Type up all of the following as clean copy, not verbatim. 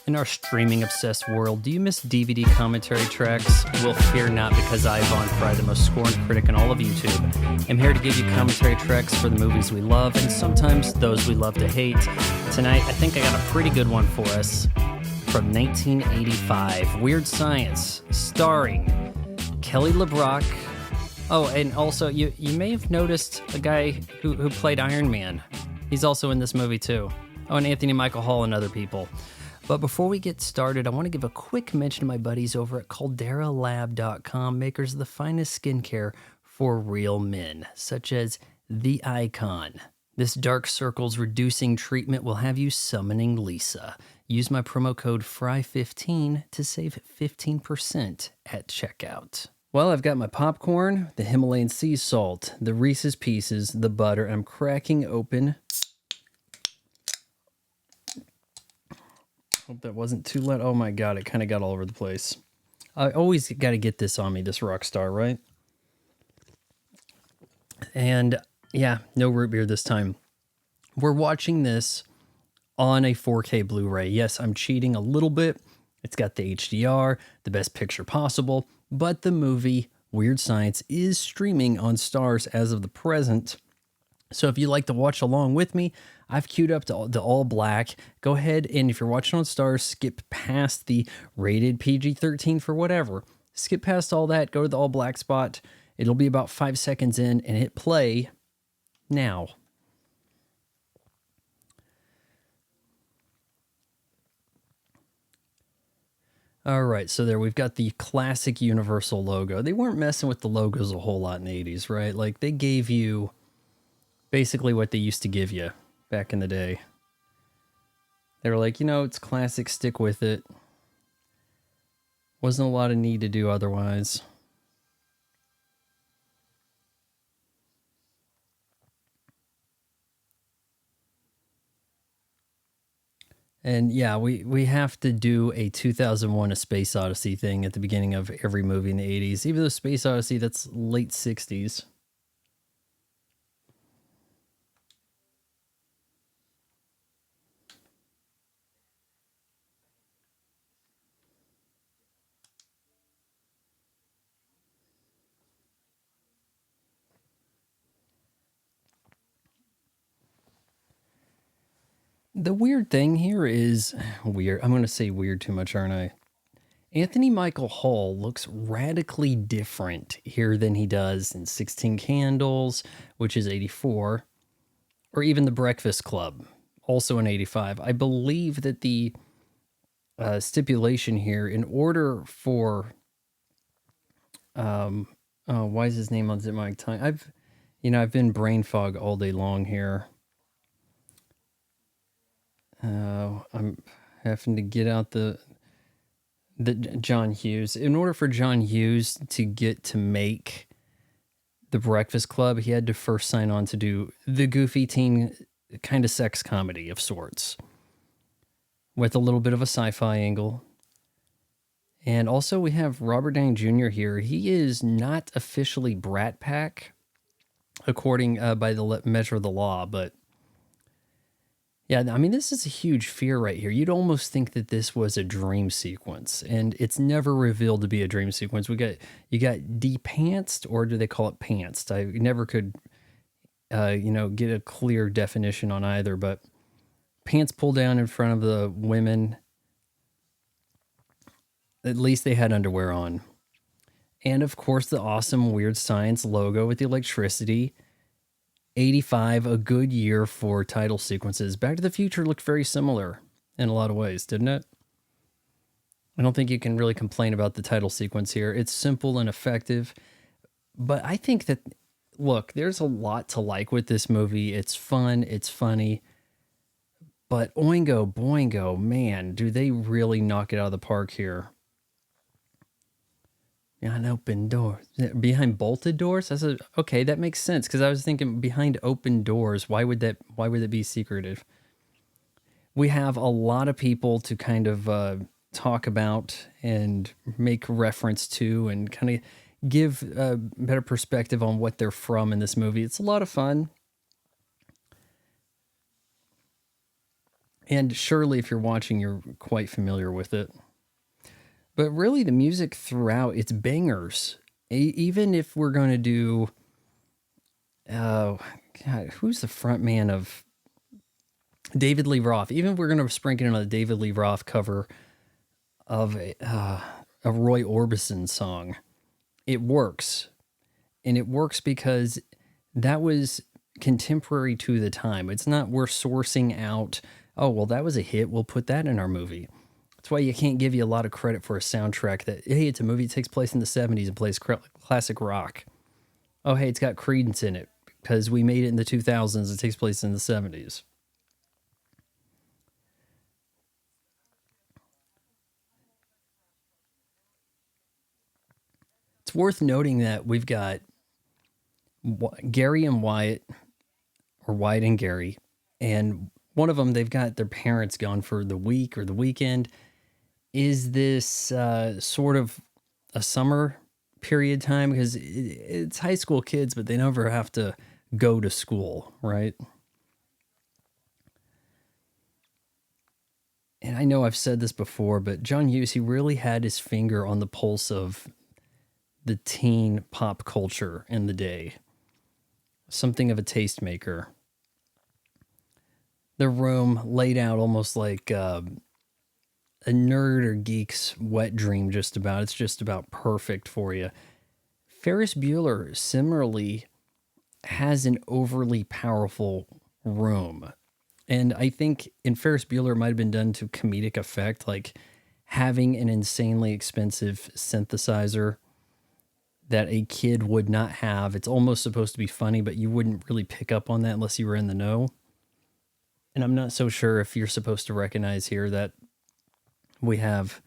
In our streaming-obsessed world, do you miss DVD commentary tracks? Well, fear not, because I, Von Fry, the most scorned critic in all of YouTube, am here to give you commentary tracks for the movies we love, and sometimes those we love to hate. Tonight, I think I got a pretty good one for us. From 1985, Weird Science, starring Kelly LeBrock. Oh, and also, you may have noticed a guy who played Iron Man. He's also in this movie, too. Oh, and Anthony Michael Hall and other people. But before we get started, I want to give a quick mention to my buddies over at CALDERALab.com, makers of the finest skincare for real men, such as the Icon. This dark circles reducing treatment will have you summoning Lisa. Use my promo code FRY15 to save 15% at checkout. Well, I've got my popcorn, the Himalayan sea salt, the Reese's Pieces, the butter. I'm cracking open. Hope that wasn't too loud. Oh my God, it kind of got all over the place. I always got to get this on me, this rock star, right? And yeah, no root beer this time. We're watching this on a 4K Blu-ray. Yes, I'm cheating a little bit. It's got the HDR, the best picture possible, but the movie Weird Science is streaming on Starz as of the present. So if you'd like to watch along with me, I've queued up the all black. Go ahead and if you're watching on Starz, skip past the rated PG-13 for whatever. Skip past all that, go to the all black spot. It'll be about 5 seconds in and hit play now. All right, so there we've got the classic Universal logo. They weren't messing with the logos a whole lot in the 80s, right? Like they gave you basically what they used to give you back in the day. They were like, it's classic, stick with it. Wasn't a lot of need to do otherwise. And yeah, we have to do a 2001 A Space Odyssey thing at the beginning of every movie in the 80s. Even though Space Odyssey, that's late 60s. The weird thing here is weird. I'm going to say weird too much, aren't I? Anthony Michael Hall looks radically different here than he does in 16 Candles, which is 84, or even The Breakfast Club, also in 85. I believe that the stipulation here, in order for, why is his name on my tongue? I've been brain fog all day long here. I'm having to get out the John Hughes. In order for John Hughes to get to make The Breakfast Club, he had to first sign on to do the goofy teen kind of sex comedy of sorts with a little bit of a sci-fi angle. And also we have Robert Downey Jr. here. He is not officially Brat Pack, according by the measure of the law, but yeah, I mean, this is a huge fear right here. You'd almost think that this was a dream sequence, and it's never revealed to be a dream sequence. You got de-pantsed, or do they call it pantsed? I never could, get a clear definition on either, but pants pulled down in front of the women. At least they had underwear on. And of course, the awesome Weird Science logo with the electricity. 85, a good year for title sequences. Back to the Future looked very similar in a lot of ways, didn't it? I don't think you can really complain about the title sequence here. It's simple and effective. But I think that, look, there's a lot to like with this movie. It's fun, it's funny. But Oingo Boingo, man, do they really knock it out of the park here. Behind open doors. Behind bolted doors? Okay, that makes sense, because I was thinking behind open doors. Why would that be secretive? We have a lot of people to kind of talk about and make reference to and kind of give a better perspective on what they're from in this movie. It's a lot of fun. And surely, if you're watching, you're quite familiar with it. But really, the music throughout, it's bangers. Even if we're going to do, God, who's the front man of David Lee Roth? Even if we're going to sprinkle in a David Lee Roth cover of a Roy Orbison song, it works. And it works because that was contemporary to the time. It's not we're sourcing out, oh, well, that was a hit, we'll put that in our movie. That's why you can't give you a lot of credit for a soundtrack that, hey, it's a movie that takes place in the 70s and plays classic rock. Oh, hey, it's got Creedence in it because we made it in the 2000s. It takes place in the 70s. It's worth noting that we've got Gary and Wyatt, or Wyatt and Gary, and one of them, they've got their parents gone for the week or the weekend. Is this sort of a summer period time? Because it's high school kids, but they never have to go to school, right? And I know I've said this before, but John Hughes, he really had his finger on the pulse of the teen pop culture in the day. Something of a tastemaker. The room laid out almost like a nerd or geek's wet dream, just about. It's just about perfect for you. Ferris Bueller similarly has an overly powerful room. And I think in Ferris Bueller, it might have been done to comedic effect, like having an insanely expensive synthesizer that a kid would not have. It's almost supposed to be funny, but you wouldn't really pick up on that unless you were in the know. And I'm not so sure if you're supposed to recognize here that we have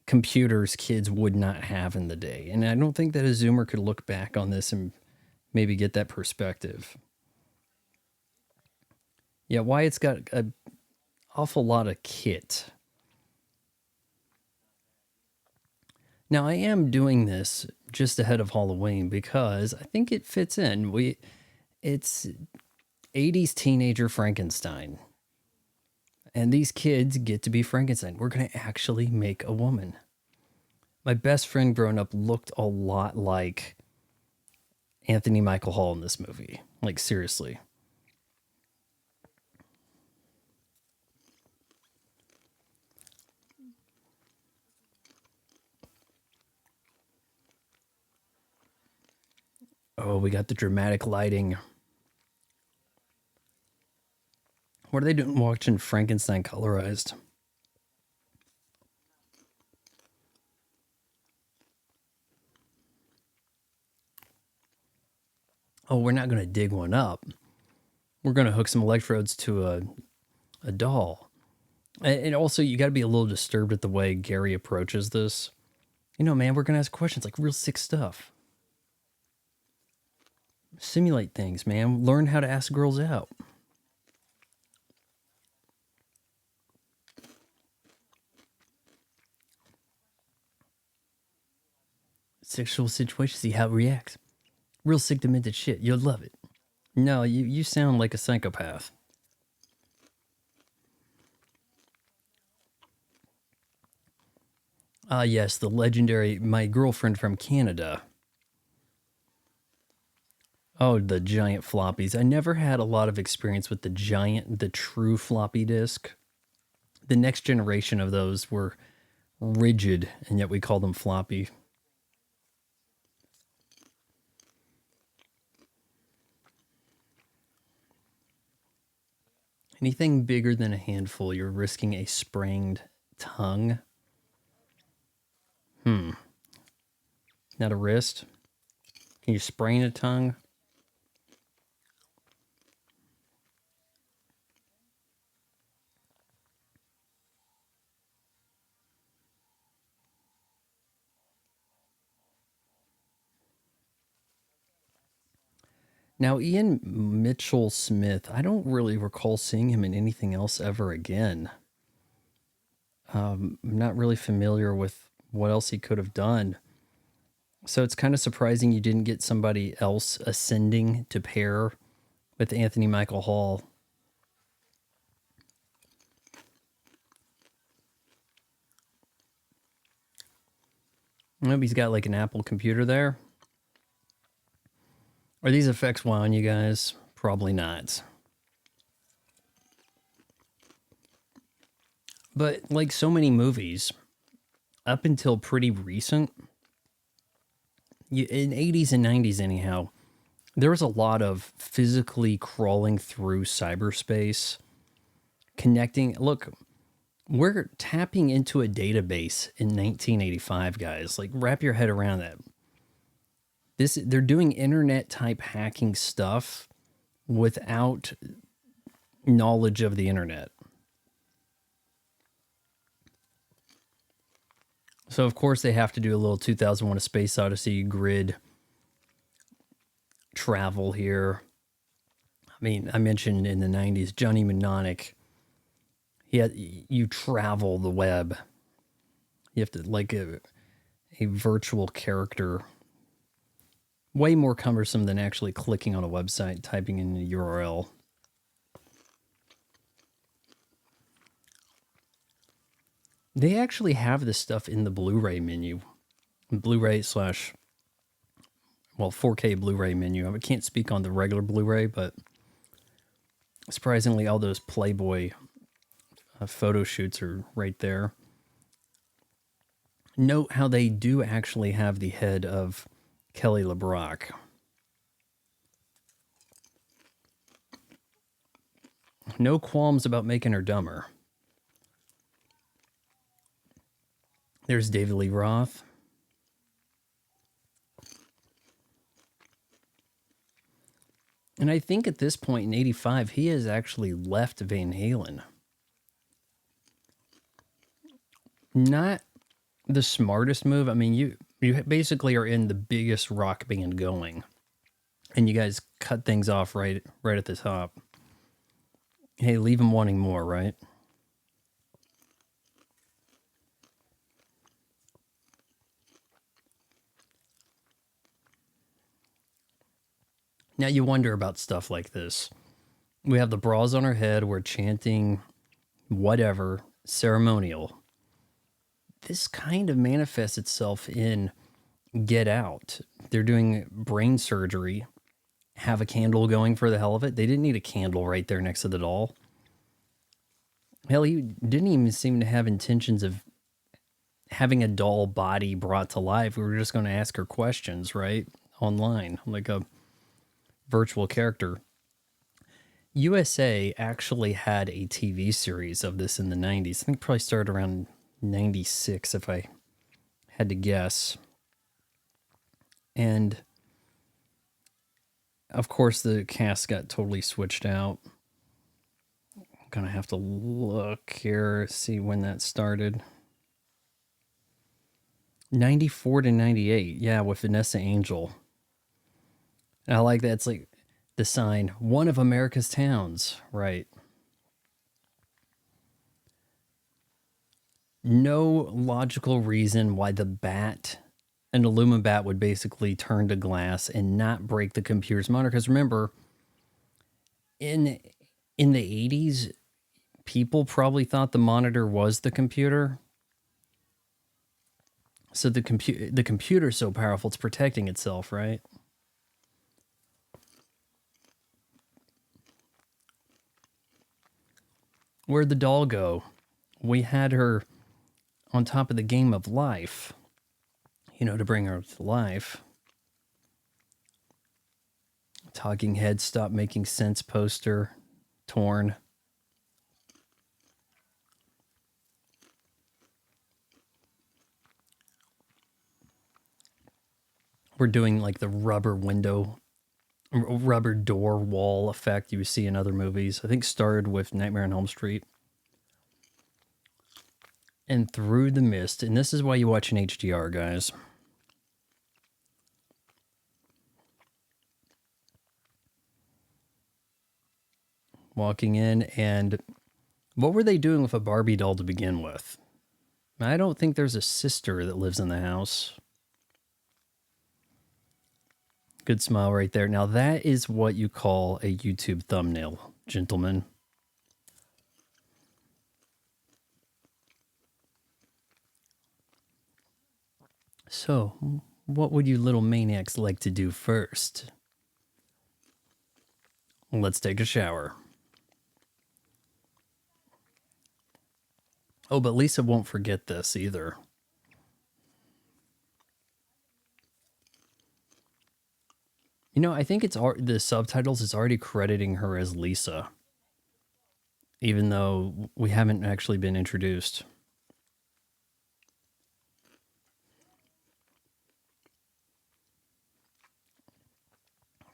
computers kids would not have in the day. And I don't think that a Zoomer could look back on this and maybe get that perspective. Yeah, Wyatt's got an awful lot of kit. Now, I am doing this just ahead of Halloween because I think it fits in. It's 80s teenager Frankenstein. And these kids get to be Frankenstein. We're going to actually make a woman. My best friend growing up looked a lot like Anthony Michael Hall in this movie. Like, seriously. Oh, we got the dramatic lighting. What are they doing watching Frankenstein colorized? Oh, we're not going to dig one up. We're going to hook some electrodes to a doll. And also, you got to be a little disturbed at the way Gary approaches this. You know, man, we're going to ask questions like real sick stuff. Simulate things, man. Learn how to ask girls out. Sexual situation, see how it reacts. Real sick, demented shit. You'll love it. No, you sound like a psychopath. Ah, yes, the legendary My Girlfriend from Canada. Oh, the giant floppies. I never had a lot of experience with the true floppy disk. The next generation of those were rigid, and yet we call them floppy. Anything bigger than a handful, you're risking a sprained tongue. Not a wrist. Can you sprain a tongue? Now, Ian Mitchell-Smith, I don't really recall seeing him in anything else ever again. I'm not really familiar with what else he could have done. So it's kind of surprising you didn't get somebody else ascending to pair with Anthony Michael Hall. Maybe he's got like an Apple computer there. Are these effects wowing you guys? Probably not. But like so many movies, up until pretty recent, in 80s and 90s anyhow, there was a lot of physically crawling through cyberspace, connecting. Look, we're tapping into a database in 1985, guys. Like, wrap your head around that. They're doing internet type hacking stuff without knowledge of the internet. So of course they have to do a little 2001: A Space Odyssey grid travel here. I mean, I mentioned in the 90s, Johnny Mnemonic. You travel the web. You have to, like a virtual character. Way more cumbersome than actually clicking on a website, typing in a URL. They actually have this stuff in the Blu-ray menu. Blu-ray / 4K Blu-ray menu. I can't speak on the regular Blu-ray, but surprisingly, all those Playboy photo shoots are right there. Note how they do actually have the head of Kelly LeBrock. No qualms about making her dumber. There's David Lee Roth. And I think at this point in 85, he has actually left Van Halen. Not the smartest move. I mean, you basically are in the biggest rock band going, and you guys cut things off right at the top. Hey, leave them wanting more, right? Now you wonder about stuff like this. We have the bras on our head. We're chanting whatever, ceremonial. This kind of manifests itself in Get Out. They're doing brain surgery. Have a candle going for the hell of it. They didn't need a candle right there next to the doll. Hell, he didn't even seem to have intentions of having a doll body brought to life. We were just going to ask her questions, right? Online, like a virtual character. USA actually had a TV series of this in the 90s. I think it probably started around 96, if I had to guess. And of course, the cast got totally switched out. I'm going to have to look here, see when that started. 94 to 98. Yeah, with Vanessa Angel. And I like that. It's like the sign, one of America's towns, right? No logical reason why the bat, an aluminum bat, would basically turn to glass and not break the computer's monitor. Because remember, in the 80s, people probably thought the monitor was the computer. So the computer's so powerful, it's protecting itself, right? Where'd the doll go? We had her on top of the game of life, to bring her to life. Talking Heads Stop Making Sense poster, torn. We're doing like the rubber door wall effect you see in other movies. I think started with Nightmare on Elm Street. And Through the Mist. And this is why you watch an HDR, guys. Walking in, and what were they doing with a Barbie doll to begin with? I don't think there's a sister that lives in the house. Good smile right there. Now that is what you call a YouTube thumbnail, gentlemen. So, what would you little maniacs like to do first? Let's take a shower. Oh, but Lisa won't forget this either. You know, I think the subtitles is already crediting her as Lisa, even though we haven't actually been introduced.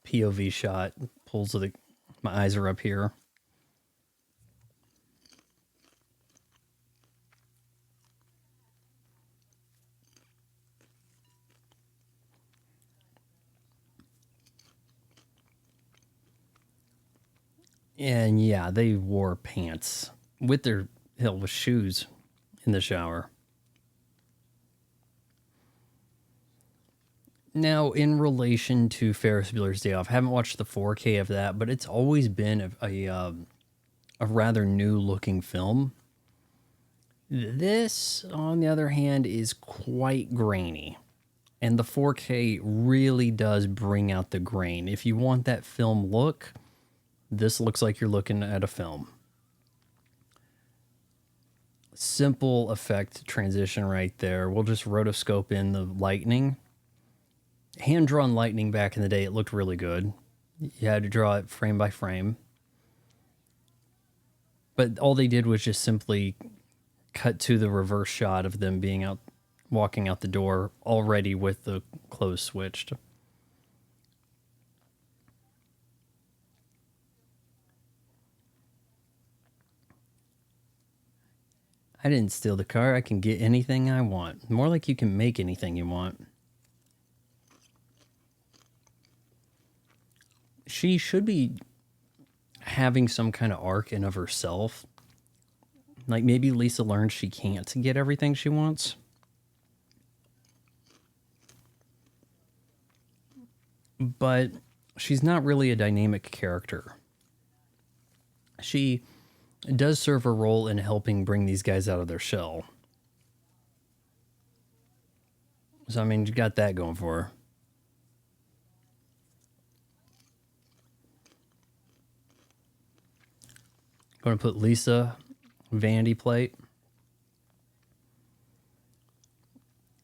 POV shot, pulls of the... My eyes are up here. And yeah, they wore pants with their with shoes in the shower. Now, in relation to Ferris Bueller's Day Off, I haven't watched the 4K of that, but it's always been a rather new looking film. This, on the other hand, is quite grainy. And the 4K really does bring out the grain. If you want that film look, this looks like you're looking at a film. Simple effect transition right there. We'll just rotoscope in the lightning. Hand-drawn lightning back in the day, it looked really good. You had to draw it frame by frame. But all they did was just simply cut to the reverse shot of them being out, walking out the door already with the clothes switched. I didn't steal the car. I can get anything I want. More like you can make anything you want. She should be having some kind of arc in of herself. Like maybe Lisa learns she can't get everything she wants. But she's not really a dynamic character. She does serve a role in helping bring these guys out of their shell. So, I mean, you got that going for her. Going to put Lisa vanity plate.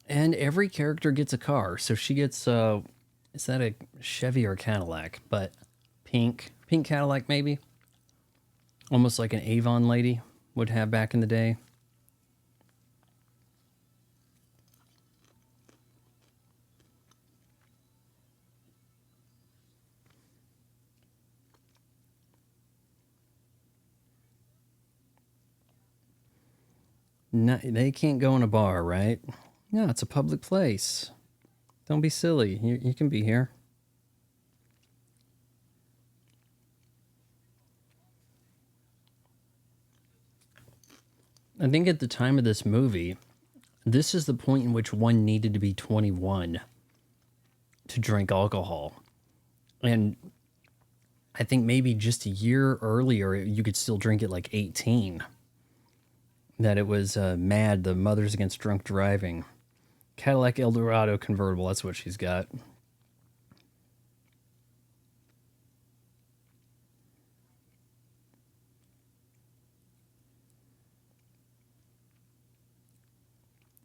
And every character gets a car. So she gets, is that a Chevy or a Cadillac? But pink Cadillac maybe? Almost like an Avon lady would have back in the day. No, they can't go in a bar, right? No, it's a public place. Don't be silly. You can be here. I think at the time of this movie, this is the point in which one needed to be 21 to drink alcohol. And I think maybe just a year earlier, you could still drink it like 18. That it was MAD, the Mothers Against Drunk Driving. Cadillac Eldorado convertible, that's what she's got.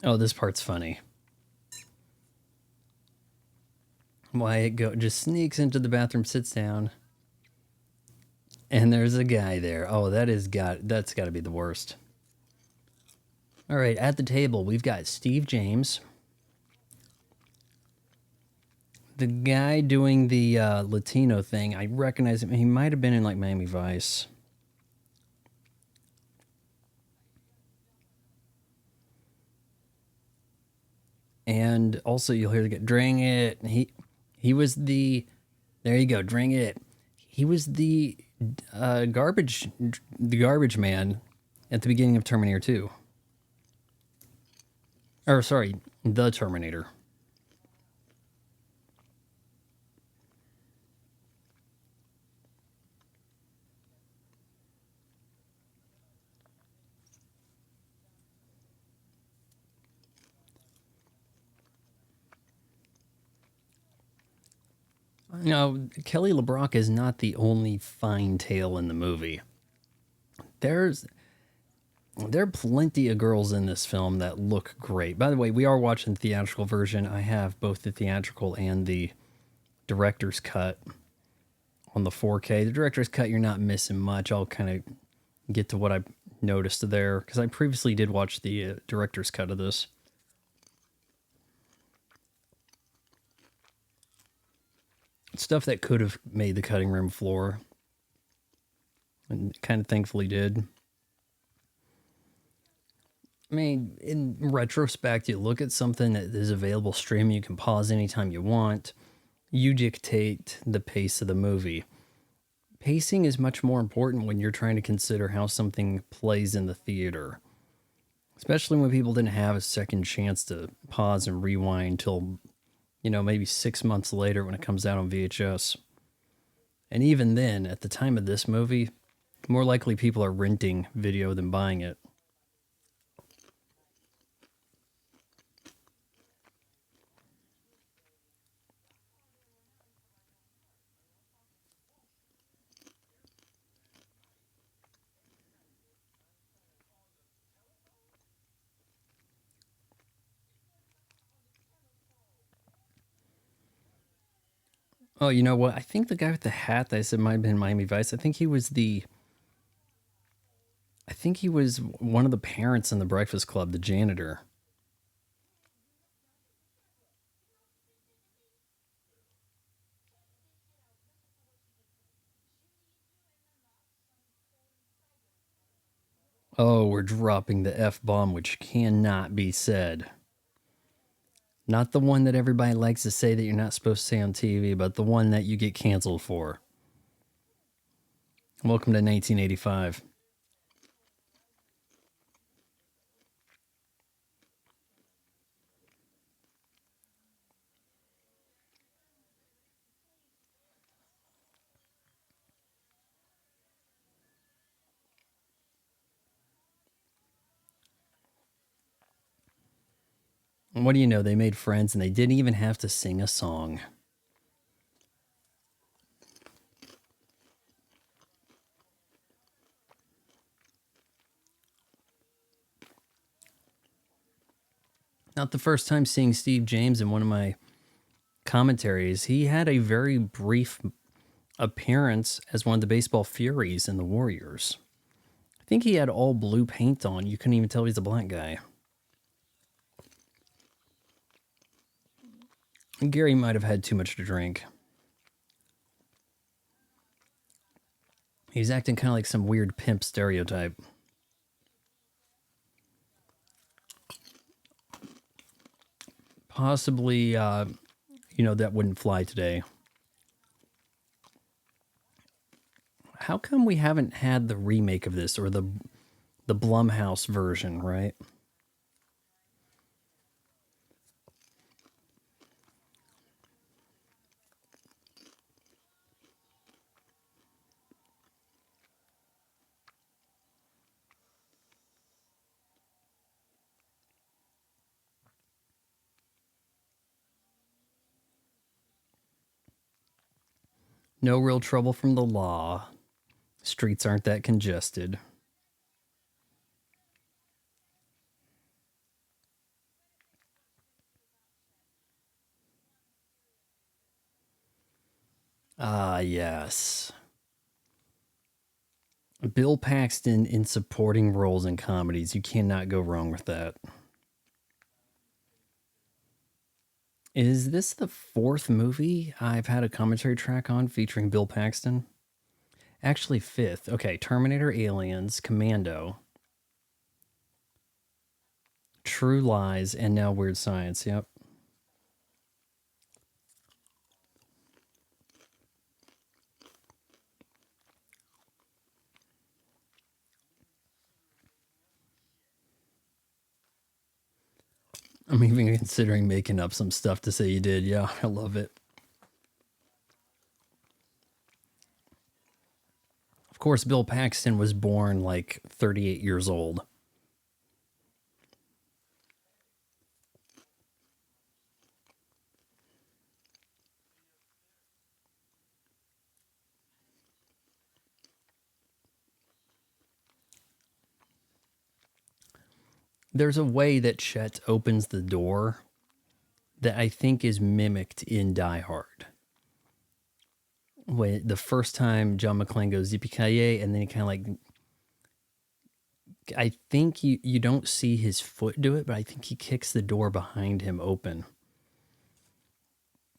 Oh, this part's funny. Wyatt just sneaks into the bathroom, sits down, and there's a guy there. Oh, that's got to be the worst. All right, at the table, we've got Steve James, the guy doing the Latino thing. I recognize him. He might have been in like Miami Vice. And also, you'll hear the guy, "Dring it." He was the, there you go, "Dring it." He was the garbage man at the beginning of Terminator 2. Or sorry, the Terminator. No, Kelly LeBrock is not the only fine tale in the movie. There's there are plenty of girls in this film that look great. By the way, we are watching the theatrical version. I have both the theatrical and the director's cut on the 4K. The director's cut, you're not missing much. I'll kind of get to what I noticed there because I previously did watch the director's cut of this. Stuff that could have made the cutting room floor and kind of thankfully did. I mean, in retrospect, you look at something that is available streaming, you can pause anytime you want. You dictate the pace of the movie. Pacing is much more important when you're trying to consider how something plays in the theater, especially when people didn't have a second chance to pause and rewind until, maybe 6 months later when it comes out on VHS. And even then, at the time of this movie, more likely people are renting video than buying it. Oh, you know what? I think the guy with the hat that I said might have been Miami Vice. I think he was one of the parents in the Breakfast Club, the janitor. Oh, we're dropping the F bomb, which cannot be said. Not the one that everybody likes to say that you're not supposed to say on TV, but the one that you get canceled for. Welcome to 1985. And what do you know? They made friends and they didn't even have to sing a song. Not the first time seeing Steve James in one of my commentaries. He had a very brief appearance as one of the baseball furies in the Warriors. I think he had all blue paint on. You couldn't even tell he's a black guy. Gary might have had too much to drink. He's acting kind of like some weird pimp stereotype. Possibly, that wouldn't fly today. How come we haven't had the remake of this or the Blumhouse version, right? No real trouble from the law. Streets aren't that congested. Ah, yes. Bill Paxton in supporting roles in comedies. You cannot go wrong with that. Is this the fourth movie I've had a commentary track on featuring Bill Paxton? Actually, fifth. Okay, Terminator, Aliens, Commando, True Lies, and now Weird Science. Yep. I'm even considering making up some stuff to say you did. Yeah, I love it. Of course, Bill Paxton was born like 38 years old. There's a way that Chet opens the door that I think is mimicked in Die Hard. When the first time John McClane goes yippee and then he kind of like, I think you don't see his foot do it, but I think he kicks the door behind him open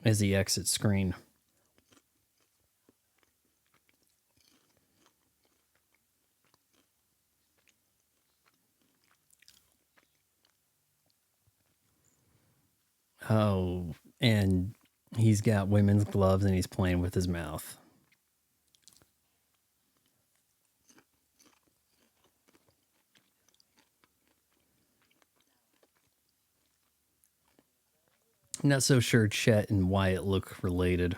as he exits screen. Oh, and he's got women's gloves and he's playing with his mouth. I'm not so sure Chet and Wyatt look related.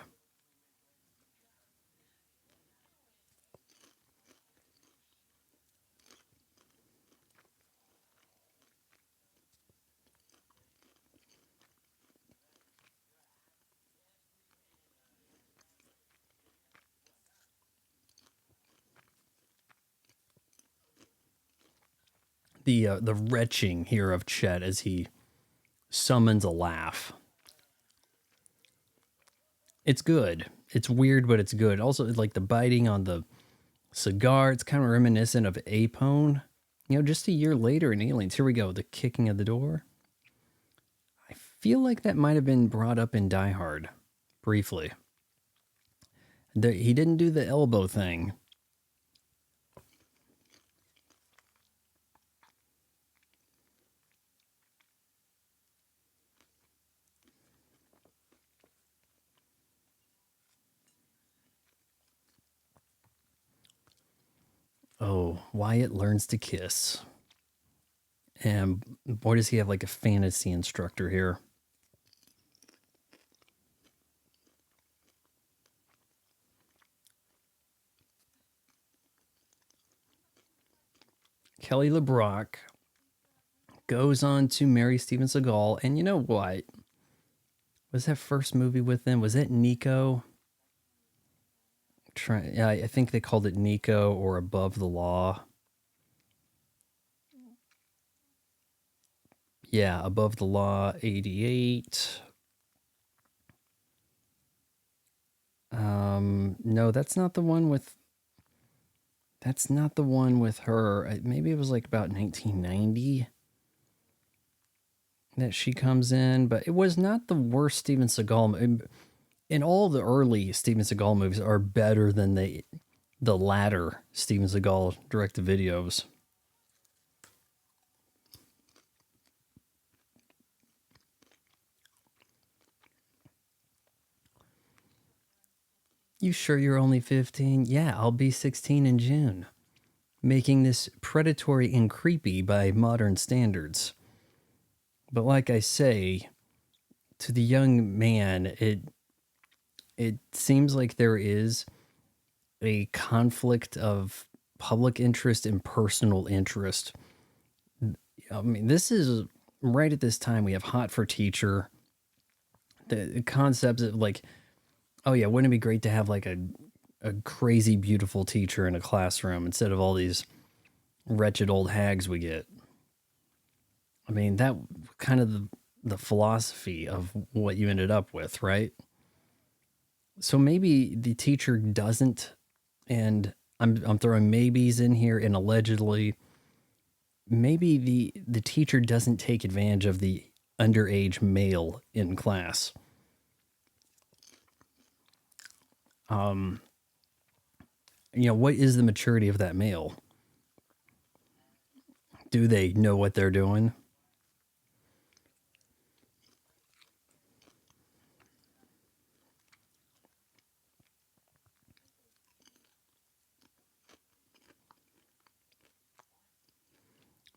The retching here of Chet as he summons a laugh. It's good. It's weird, but it's good. Also, like the biting on the cigar, it's kind of reminiscent of Apone. Just a year later in Aliens, here we go, the kicking of the door. I feel like that might have been brought up in Die Hard, briefly. He didn't do the elbow thing. Oh, Wyatt learns to kiss. And boy, does he have like a fantasy instructor here. Kelly LeBrock goes on to marry Steven Seagal. And you know what? Was that first movie with them? Was that Nico? I think they called it Nico or Above the Law. Yeah, Above the Law, 88. No, that's not the one with. That's not the one with her. Maybe it was like about 1990 that she comes in, but it was not the worst Steven Seagal. And all the early Steven Seagal movies are better than the latter Steven Seagal directed videos. You sure you're only 15? Yeah, I'll be 16 in June. Making this predatory and creepy by modern standards. But like I say, to the young man, it seems like there is a conflict of public interest and personal interest. I mean, this is right at this time we have Hot for Teacher. The concepts of like, oh yeah, wouldn't it be great to have like a crazy beautiful teacher in a classroom instead of all these wretched old hags we get. I mean, that kind of the philosophy of what you ended up with, right? So maybe the teacher doesn't, and I'm throwing maybes in here and allegedly, maybe the teacher doesn't take advantage of the underage male in class. What is the maturity of that male? Do they know what they're doing?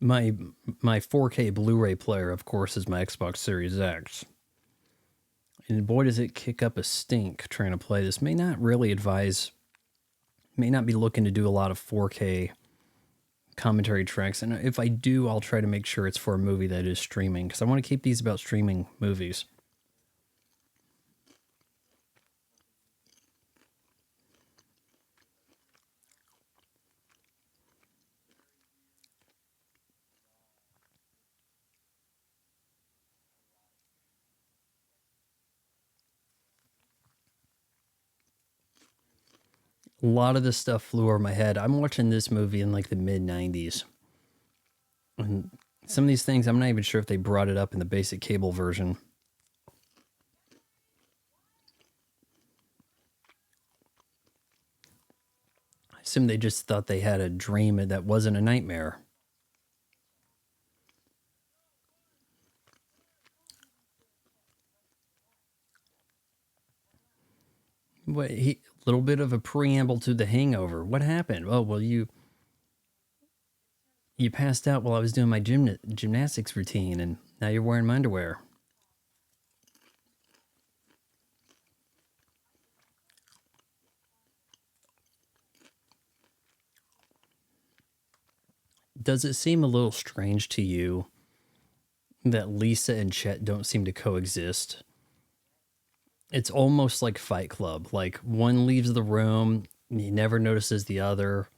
My 4K Blu-ray player, of course, is my Xbox Series X. And boy, does it kick up a stink trying to play this. May not be looking to do a lot of 4K commentary tracks. And if I do, I'll try to make sure it's for a movie that is streaming because I want to keep these about streaming movies. A lot of this stuff flew over my head. I'm watching this movie in like the mid 90s. And some of these things, I'm not even sure if they brought it up in the basic cable version. I assume they just thought they had a dream that wasn't a nightmare. What little bit of a preamble to The Hangover. What happened? Oh, well, you passed out while I was doing my gymnastics routine, and now you're wearing my underwear. Does it seem a little strange to you that Lisa and Chet don't seem to coexist? It's almost like Fight Club. Like one leaves the room, he never notices the other.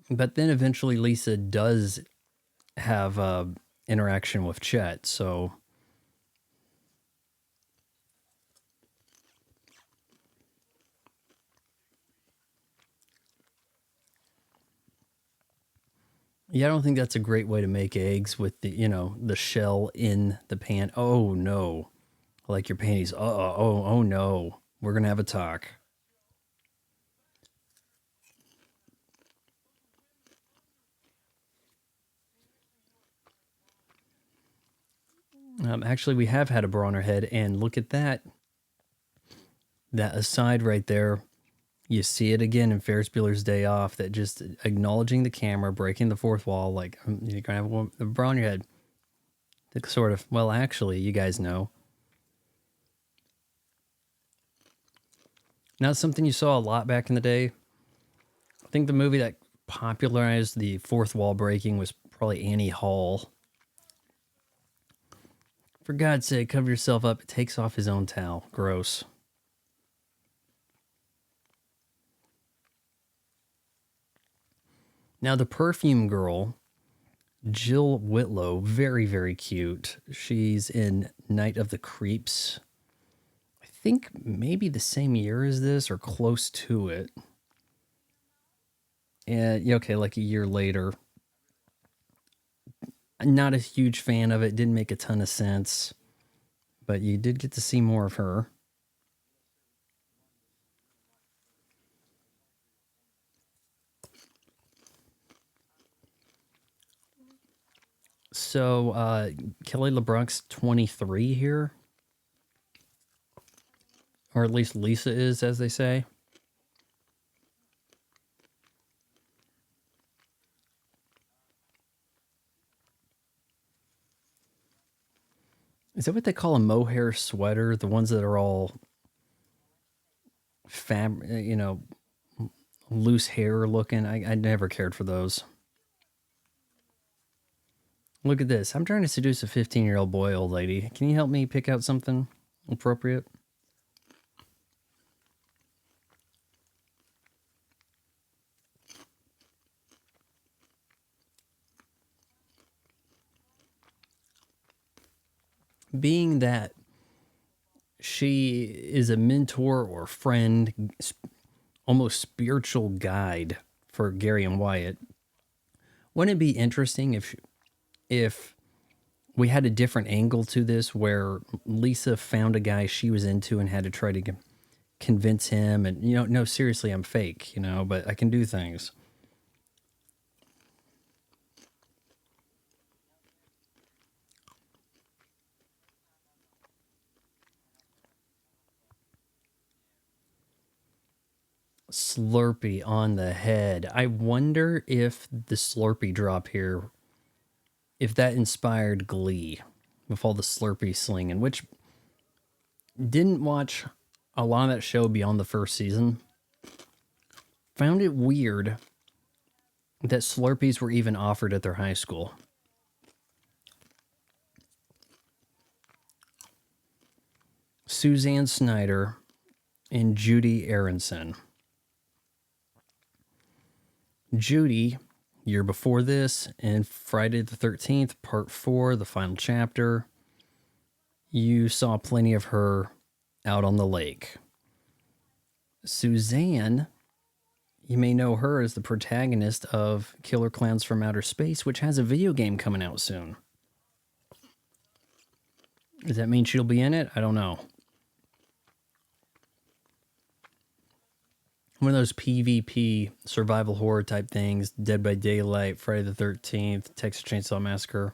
But then eventually Lisa does have a interaction with Chet, so yeah, I don't think that's a great way to make eggs with the shell in the pan. Oh no. Like your panties. Oh no. We're going to have a talk. Actually, we have had a bra on our head, and look at that. That aside right there, you see it again in Ferris Bueller's Day Off, that just acknowledging the camera, breaking the fourth wall, like you're going to have a bra on your head. Sort of, well, actually, you guys know. Now, something you saw a lot back in the day. I think the movie that popularized the fourth wall breaking was probably Annie Hall. For God's sake, cover yourself up. It takes off his own towel. Gross. Now, the perfume girl, Jill Whitlow, very, very cute. She's in Night of the Creeps. I think maybe the same year as this or close to it. And, okay, like a year later. Not a huge fan of it. Didn't make a ton of sense. But you did get to see more of her. So, Kelly LeBrock's 23 here. Or at least Lisa is, as they say. Is that what they call a mohair sweater? The ones that are all loose hair looking. I never cared for those. Look at this. I'm trying to seduce a 15-year-old boy, old lady. Can you help me pick out something appropriate? Being that she is a mentor or friend, almost spiritual guide for Gary and Wyatt, wouldn't it be interesting if we had a different angle to this, where Lisa found a guy she was into and had to try to convince him, and no, seriously, I'm fake, but I can do things. Slurpee on the head. I wonder if the Slurpee drop here, if that inspired Glee with all the Slurpee slinging, which didn't watch a lot of that show beyond the first season. Found it weird that Slurpees were even offered at their high school. Suzanne Snyder and Judy Aronson. Judy, year before this, and Friday the 13th, part 4, the final chapter, you saw plenty of her out on the lake. Suzanne, you may know her as the protagonist of Killer Clowns from Outer Space, which has a video game coming out soon. Does that mean she'll be in it? I don't know. One of those PvP survival horror type things, Dead by Daylight, Friday the 13th, Texas Chainsaw Massacre.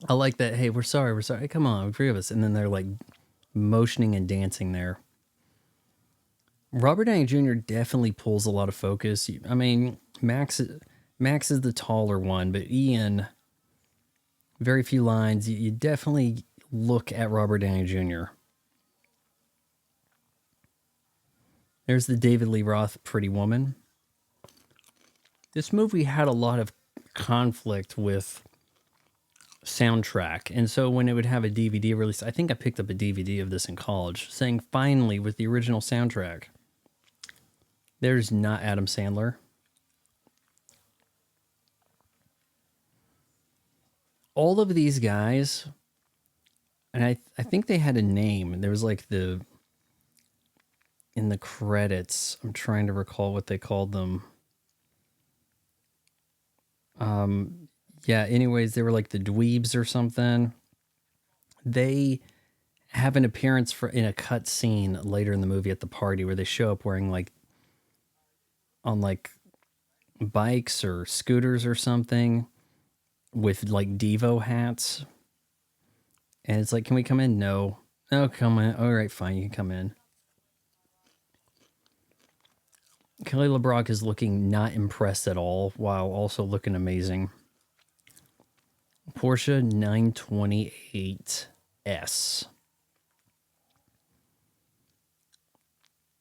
I like that. Hey, we're sorry. Come on, 3 of us. And then they're like motioning and dancing there. Robert Downey Jr. definitely pulls a lot of focus. I mean, Max is the taller one, but Ian, very few lines. You definitely look at Robert Downey Jr. There's the David Lee Roth Pretty Woman. This movie had a lot of conflict with soundtrack, and so when it would have a DVD release, I think I picked up a DVD of this in college, saying finally with the original soundtrack. There's not Adam Sandler. All of these guys, and I think they had a name. There was like in the credits, I'm trying to recall what they called them. Yeah, anyways, they were like the dweebs or something. They have an appearance in a cut scene later in the movie at the party where they show up wearing like on like bikes or scooters or something with like Devo hats. And it's like, can we come in? No. Oh, come in. All right, fine. You can come in. Kelly LeBrock is looking not impressed at all while also looking amazing. Porsche 928S.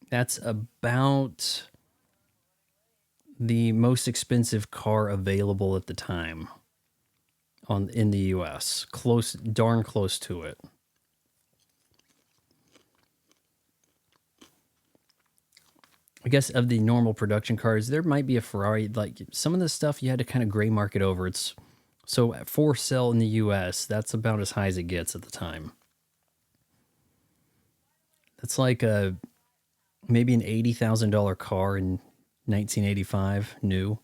That's about the most expensive car available at the time in the US. Darn close to it. I guess of the normal production cars, there might be a Ferrari. Like some of the stuff you had to kind of gray market over. So for sale in the US, that's about as high as it gets at the time. That's like maybe an $80,000 car in 1985, new.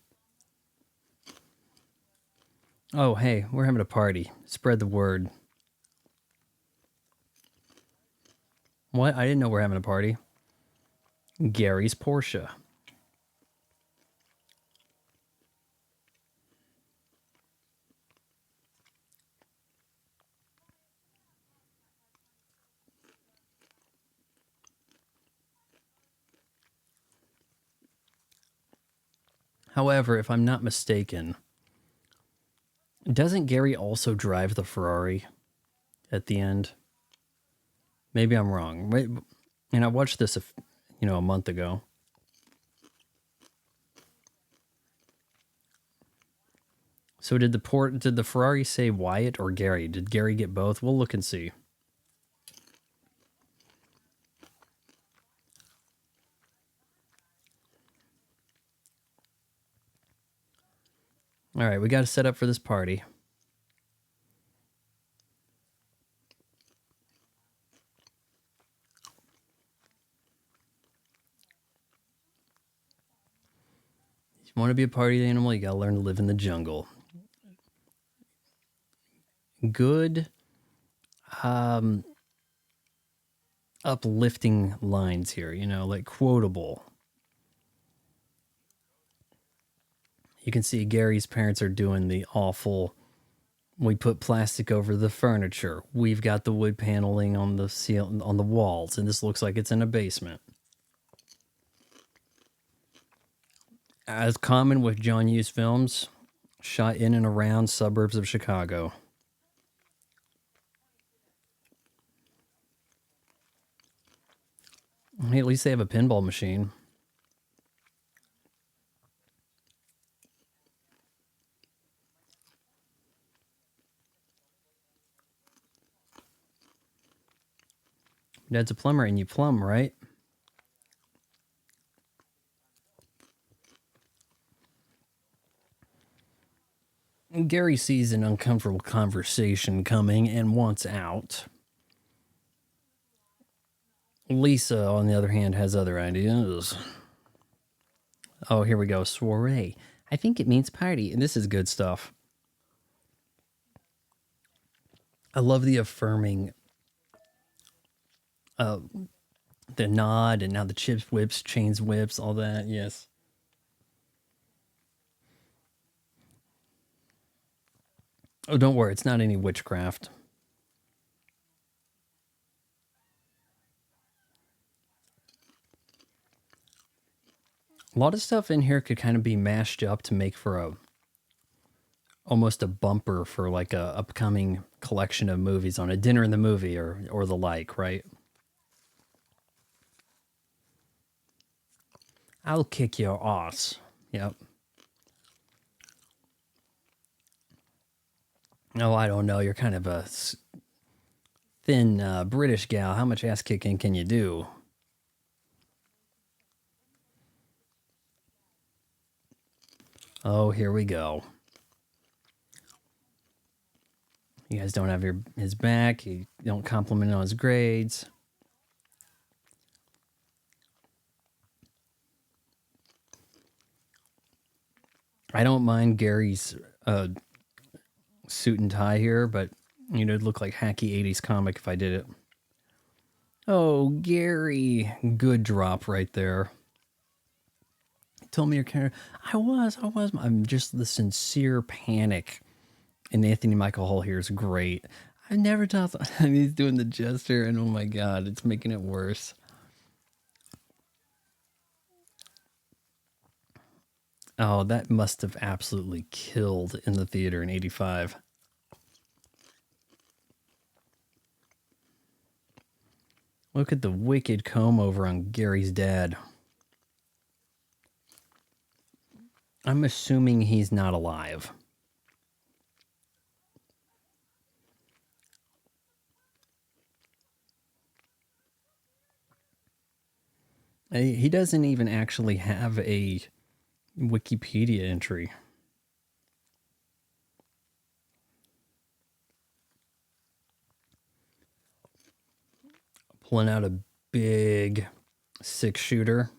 Oh, hey, we're having a party. Spread the word. What? I didn't know we're having a party. Gary's Porsche. However, if I'm not mistaken, doesn't Gary also drive the Ferrari at the end? Maybe I'm wrong. And I watched this, a month ago. So did the Ferrari say Wyatt or Gary? Did Gary get both? We'll look and see. All right, we got to set up for this party. If you want to be a party animal, you got to learn to live in the jungle. Good, uplifting lines here, like quotable. You can see Gary's parents are doing the awful, we put plastic over the furniture. We've got the wood paneling on the walls, and this looks like it's in a basement. As common with John Hughes films, shot in and around suburbs of Chicago. Hey, at least they have a pinball machine. Dad's a plumber and you plumb, right? Gary sees an uncomfortable conversation coming and wants out. Lisa, on the other hand, has other ideas. Oh, here we go. Soiree. I think it means party. And this is good stuff. I love the affirming, the nod, and now the chips whips, chains whips, all that. Yes. Oh, don't worry. It's not any witchcraft. A lot of stuff in here could kind of be mashed up to make for almost a bumper for like a upcoming collection of movies on a dinner in the movie or the like, right? I'll kick your ass. Yep. Oh, I don't know. You're kind of a thin British gal. How much ass kicking can you do? Oh, here we go. You guys don't have his back. You don't compliment on his grades. I don't mind Gary's suit and tie here, but it'd look like hacky 80s comic if I did it. Oh, Gary. Good drop right there. Told me your character. I was. I'm just the sincere panic. And Anthony Michael Hall here is great. I never thought he's doing the gesture, and oh my god, it's making it worse. Oh, that must have absolutely killed in the theater in '85. Look at the wicked comb over on Gary's dad. I'm assuming he's not alive. He doesn't even actually have a Wikipedia entry. Pulling out a big 6-shooter.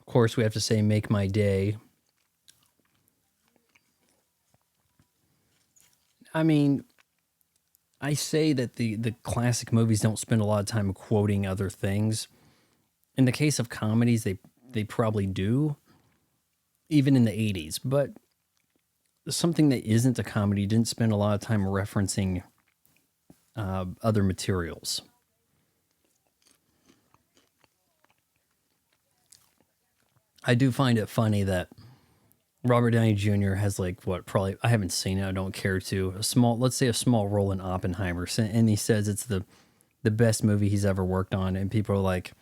Of course, we have to say, make my day. I mean, I say that the classic movies don't spend a lot of time quoting other things. In the case of comedies, they probably do, even in the 80s. But something that isn't a comedy didn't spend a lot of time referencing other materials. I do find it funny that Robert Downey Jr. has probably, I haven't seen it, I don't care to, let's say a small role in Oppenheimer, and he says it's the best movie he's ever worked on, and people are like,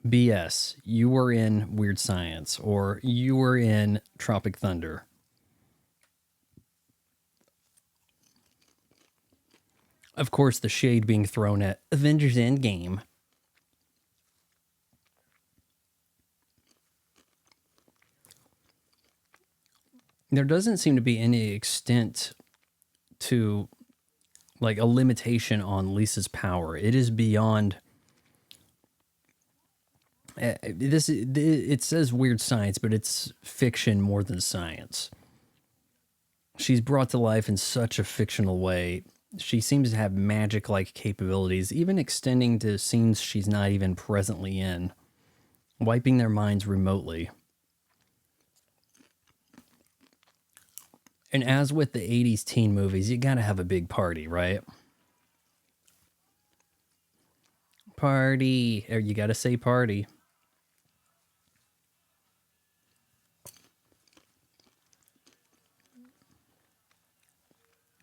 BS, you were in Weird Science, or you were in Tropic Thunder. Of course, the shade being thrown at Avengers Endgame. There doesn't seem to be any extent to like a limitation on Lisa's power. It is beyond this. It says weird science, but it's fiction more than science. She's brought to life in such a fictional way. She seems to have magic-like capabilities, even extending to scenes she's not even presently in, wiping their minds remotely. And as with the 80s teen movies, you gotta have a big party, right? Party. Or you gotta say party.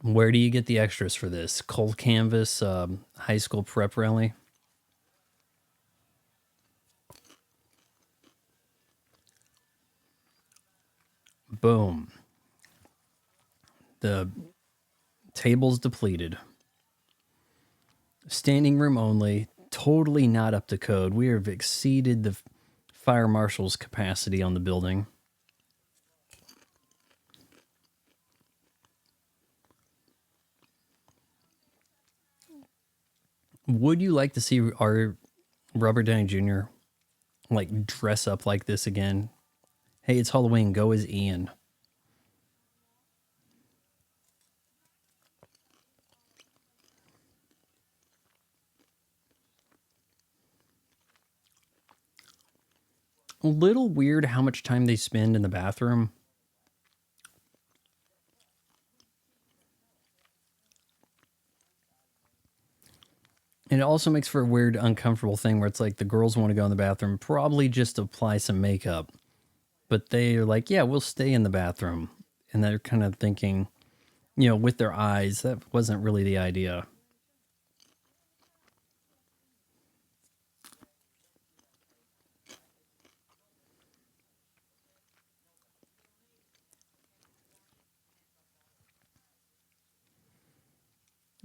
Where do you get the extras for this? Cold Canvas high school prep rally? Boom. The table's depleted. Standing room only. Totally not up to code. We have exceeded the fire marshal's capacity on the building. Would you like to see our Robert Downey Jr. like dress up like this again? Hey, it's Halloween. Go as Ian. A little weird how much time they spend in the bathroom. And it also makes for a weird, uncomfortable thing where it's like the girls want to go in the bathroom, probably just apply some makeup. But they're like, yeah, we'll stay in the bathroom. And they're kind of thinking, with their eyes, that wasn't really the idea.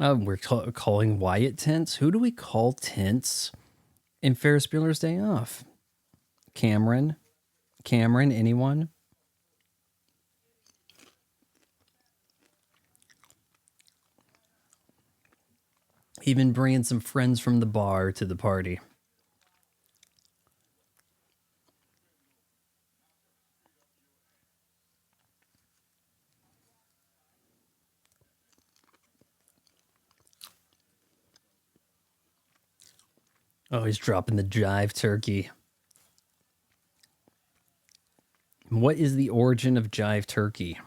We're calling Wyatt tense. Who do we call tense in Ferris Bueller's Day Off? Cameron? Anyone? Even bringing some friends from the bar to the party. Oh, he's dropping the jive turkey. What is the origin of jive turkey?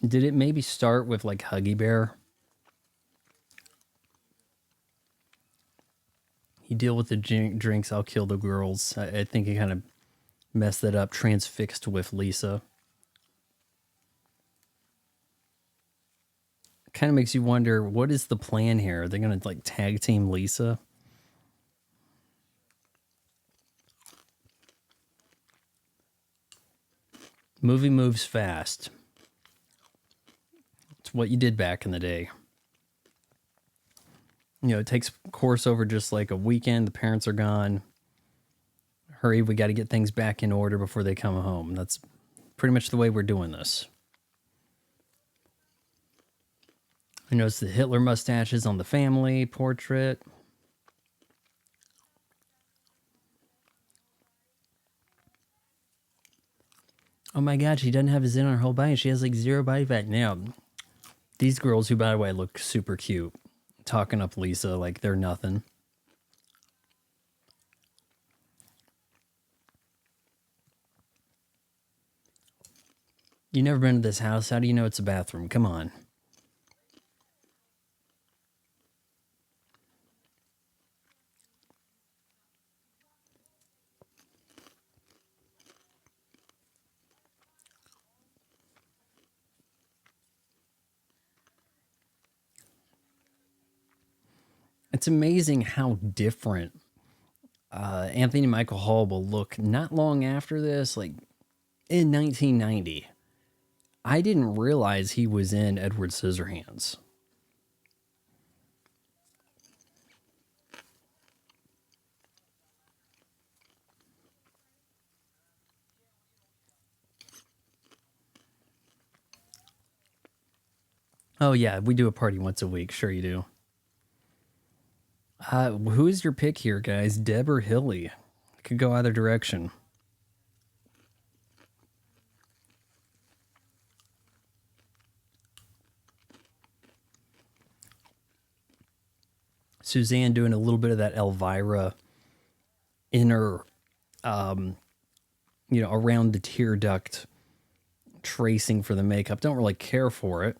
Did it maybe start with like Huggy Bear? You deal with the drinks, I'll kill the girls. I think he kind of messed that up, transfixed with Lisa. Kind of makes you wonder, what is the plan here? Are they going to like tag team Lisa? Movie moves fast. It's what you did back in the day. It takes course over just like a weekend. The parents are gone. Hurry, we got to get things back in order before they come home. That's pretty much the way we're doing this. I noticed the Hitler mustaches on the family portrait. Oh my god, she doesn't have a zit on her whole body. She has like zero body fat. Now, these girls, who by the way look super cute, talking up Lisa like they're nothing. You never been to this house. How do you know it's a bathroom? Come on. It's amazing how different Anthony Michael Hall will look not long after this, like in 1990. I didn't realize he was in Edward Scissorhands. Oh, yeah, we do a party once a week. Sure, you do. Who is your pick here, guys? Deb or Hilly? Could go either direction. Suzanne doing a little bit of that Elvira inner, around the tear duct tracing for the makeup. Don't really care for it.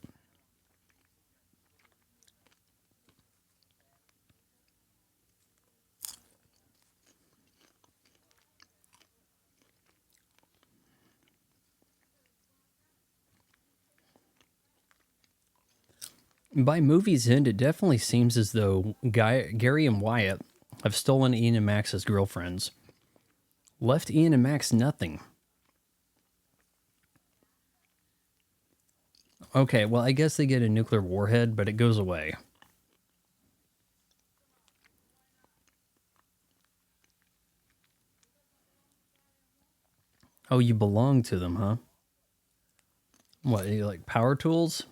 By movie's end, it definitely seems as though Gary and Wyatt have stolen Ian and Max's girlfriends. Left Ian and Max nothing. Okay, well, I guess they get a nuclear warhead, but it goes away. Oh, you belong to them, huh? What, you like power tools?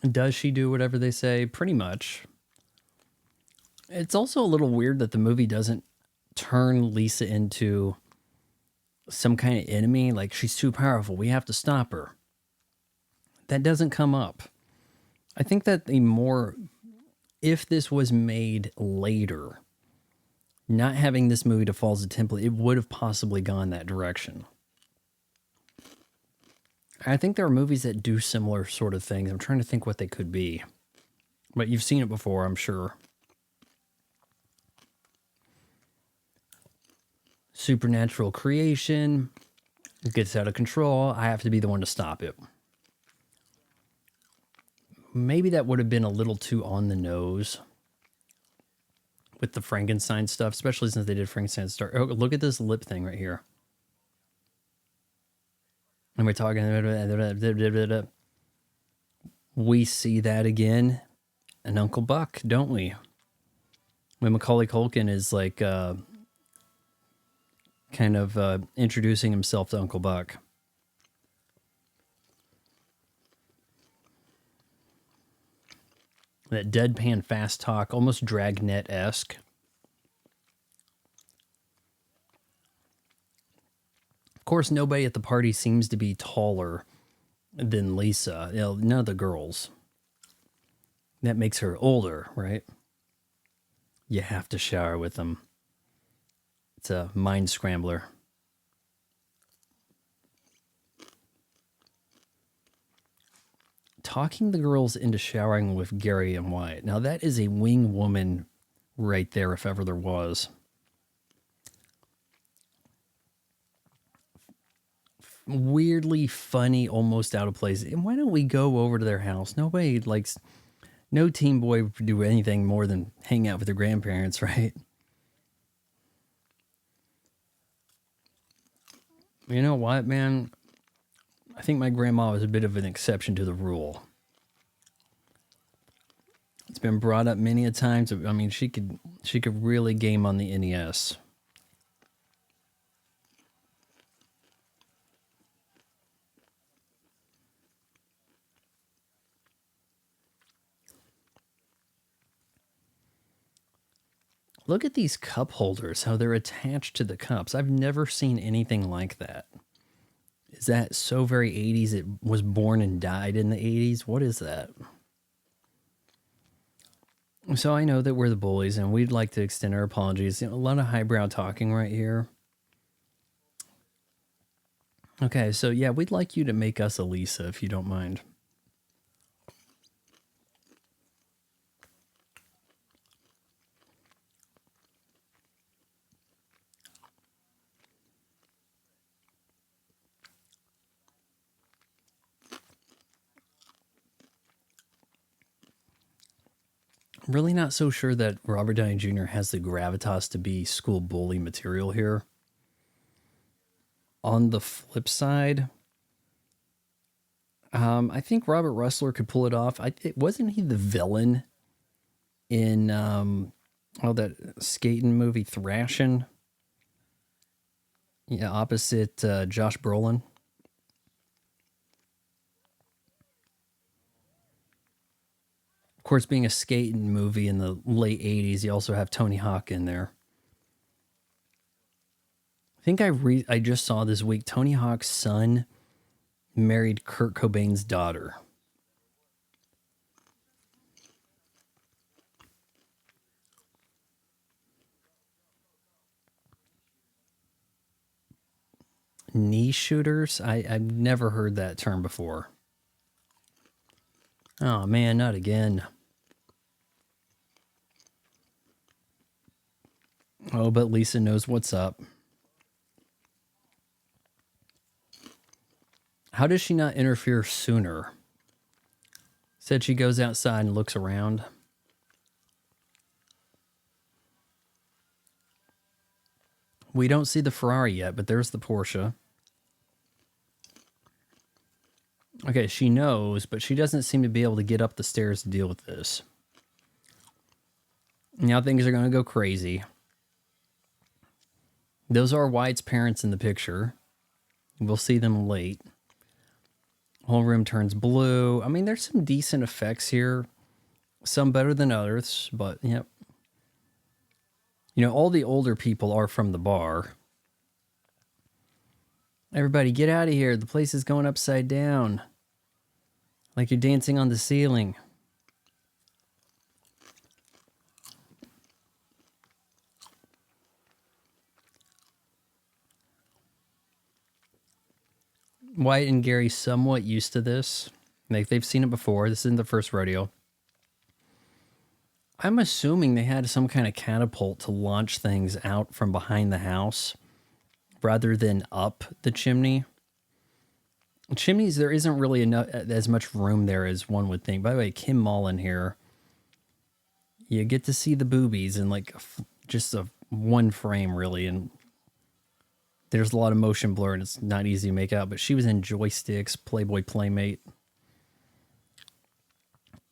Does she do whatever they say? Pretty much. It's also a little weird that the movie doesn't turn Lisa into some kind of enemy. Like, she's too powerful, we have to stop her. That doesn't come up. I think that if this was made later, not having this movie to fall as a template, it would have possibly gone that direction. I think there are movies that do similar sort of things. I'm trying to think what they could be. But you've seen it before, I'm sure. Supernatural creation. It gets out of control. I have to be the one to stop it. Maybe that would have been a little too on the nose with the Frankenstein stuff, especially since they did Frankenstein Star. Oh, look at this lip thing right here. And we're talking, we see that again in Uncle Buck, don't we? When Macaulay Culkin is like kind of introducing himself to Uncle Buck. That deadpan fast talk, almost Dragnet-esque. Of course, nobody at the party seems to be taller than Lisa. You know, none of the girls. That makes her older, right? You have to shower with them. It's a mind scrambler. Talking the girls into showering with Gary and Wyatt. Now, that is a wing woman right there, if ever there was. Weirdly funny, almost out of place. And why don't we go over to their house? Nobody likes... No teen boy would do anything more than hang out with their grandparents, right? You know what, man? I think my grandma was a bit of an exception to the rule. It's been brought up many a times. I mean, she could really game on the NES. Look at these cup holders, how they're attached to the cups. I've never seen anything like that. Is that so very 80s? It was born and died in the 80s? What is that? So I know that we're the bullies, and we'd like to extend our apologies. You know, a lot of highbrow talking right here. Okay, so yeah, we'd like you to make us a Lisa, if you don't mind. Really not so sure that Robert Downey Jr. has the gravitas to be school bully material here. On the flip side, I think Robert Russler could pull it off. Wasn't he the villain in that skating movie Thrashin'? Yeah, opposite Josh Brolin. Of course, being a skating movie in the late 80s, you also have Tony Hawk in there. I think I just saw this week, Tony Hawk's son married Kurt Cobain's daughter. Knee shooters? I've never heard that term before. Oh man, not again. Oh, but Lisa knows what's up. How does she not interfere sooner? Said she goes outside and looks around. We don't see the Ferrari yet, but there's the Porsche. Okay, she knows, but she doesn't seem to be able to get up the stairs to deal with this. Now things are going to go crazy. Those are Wyatt's parents in the picture. We'll see them late. Whole room turns blue. I mean, there's some decent effects here. Some better than others, but yep. You know, all the older people are from the bar. Everybody, get out of here. The place is going upside down. Like you're dancing on the ceiling. Wyatt and Gary somewhat used to this. Like they've seen it before. This isn't the first rodeo. I'm assuming they had some kind of catapult to launch things out from behind the house rather than up the chimney. Chimneys, there isn't really enough as much room there as one would think. By the way, Kim Mullen here. You get to see the boobies in like just a one frame, really, and there's a lot of motion blur, and it's not easy to make out. But she was in Joysticks, Playboy Playmate.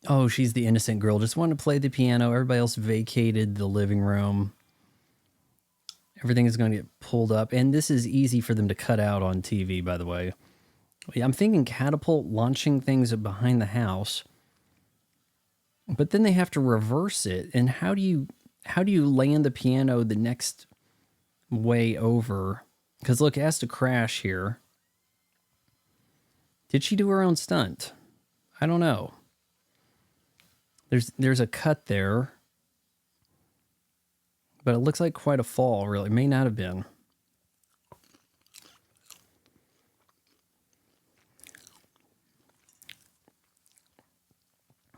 Oh, she's the innocent girl. Just wanted to play the piano. Everybody else vacated the living room. Everything is going to get pulled up. And this is easy for them to cut out on TV, by the way. I'm thinking catapult launching things behind the house. But then they have to reverse it. And how do you land the piano the next way over? Because look, it has to crash here. Did she do her own stunt? I don't know. There's a cut there. But it looks like quite a fall, really. It may not have been.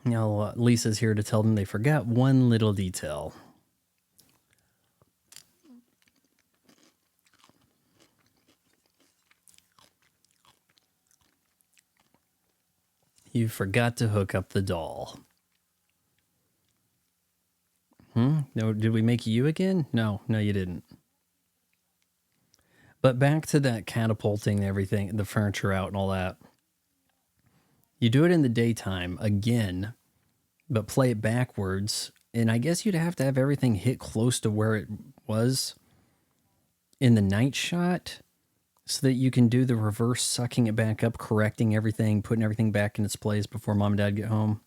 Now, Lisa's here to tell them they forgot one little detail. You forgot to hook up the doll. No, did we make you again? No, you didn't. But back to that catapulting everything, the furniture out and all that. You do it in the daytime again, but play it backwards. And I guess you'd have to have everything hit close to where it was in the night shot so that you can do the reverse sucking it back up, correcting everything, putting everything back in its place before mom and dad get home.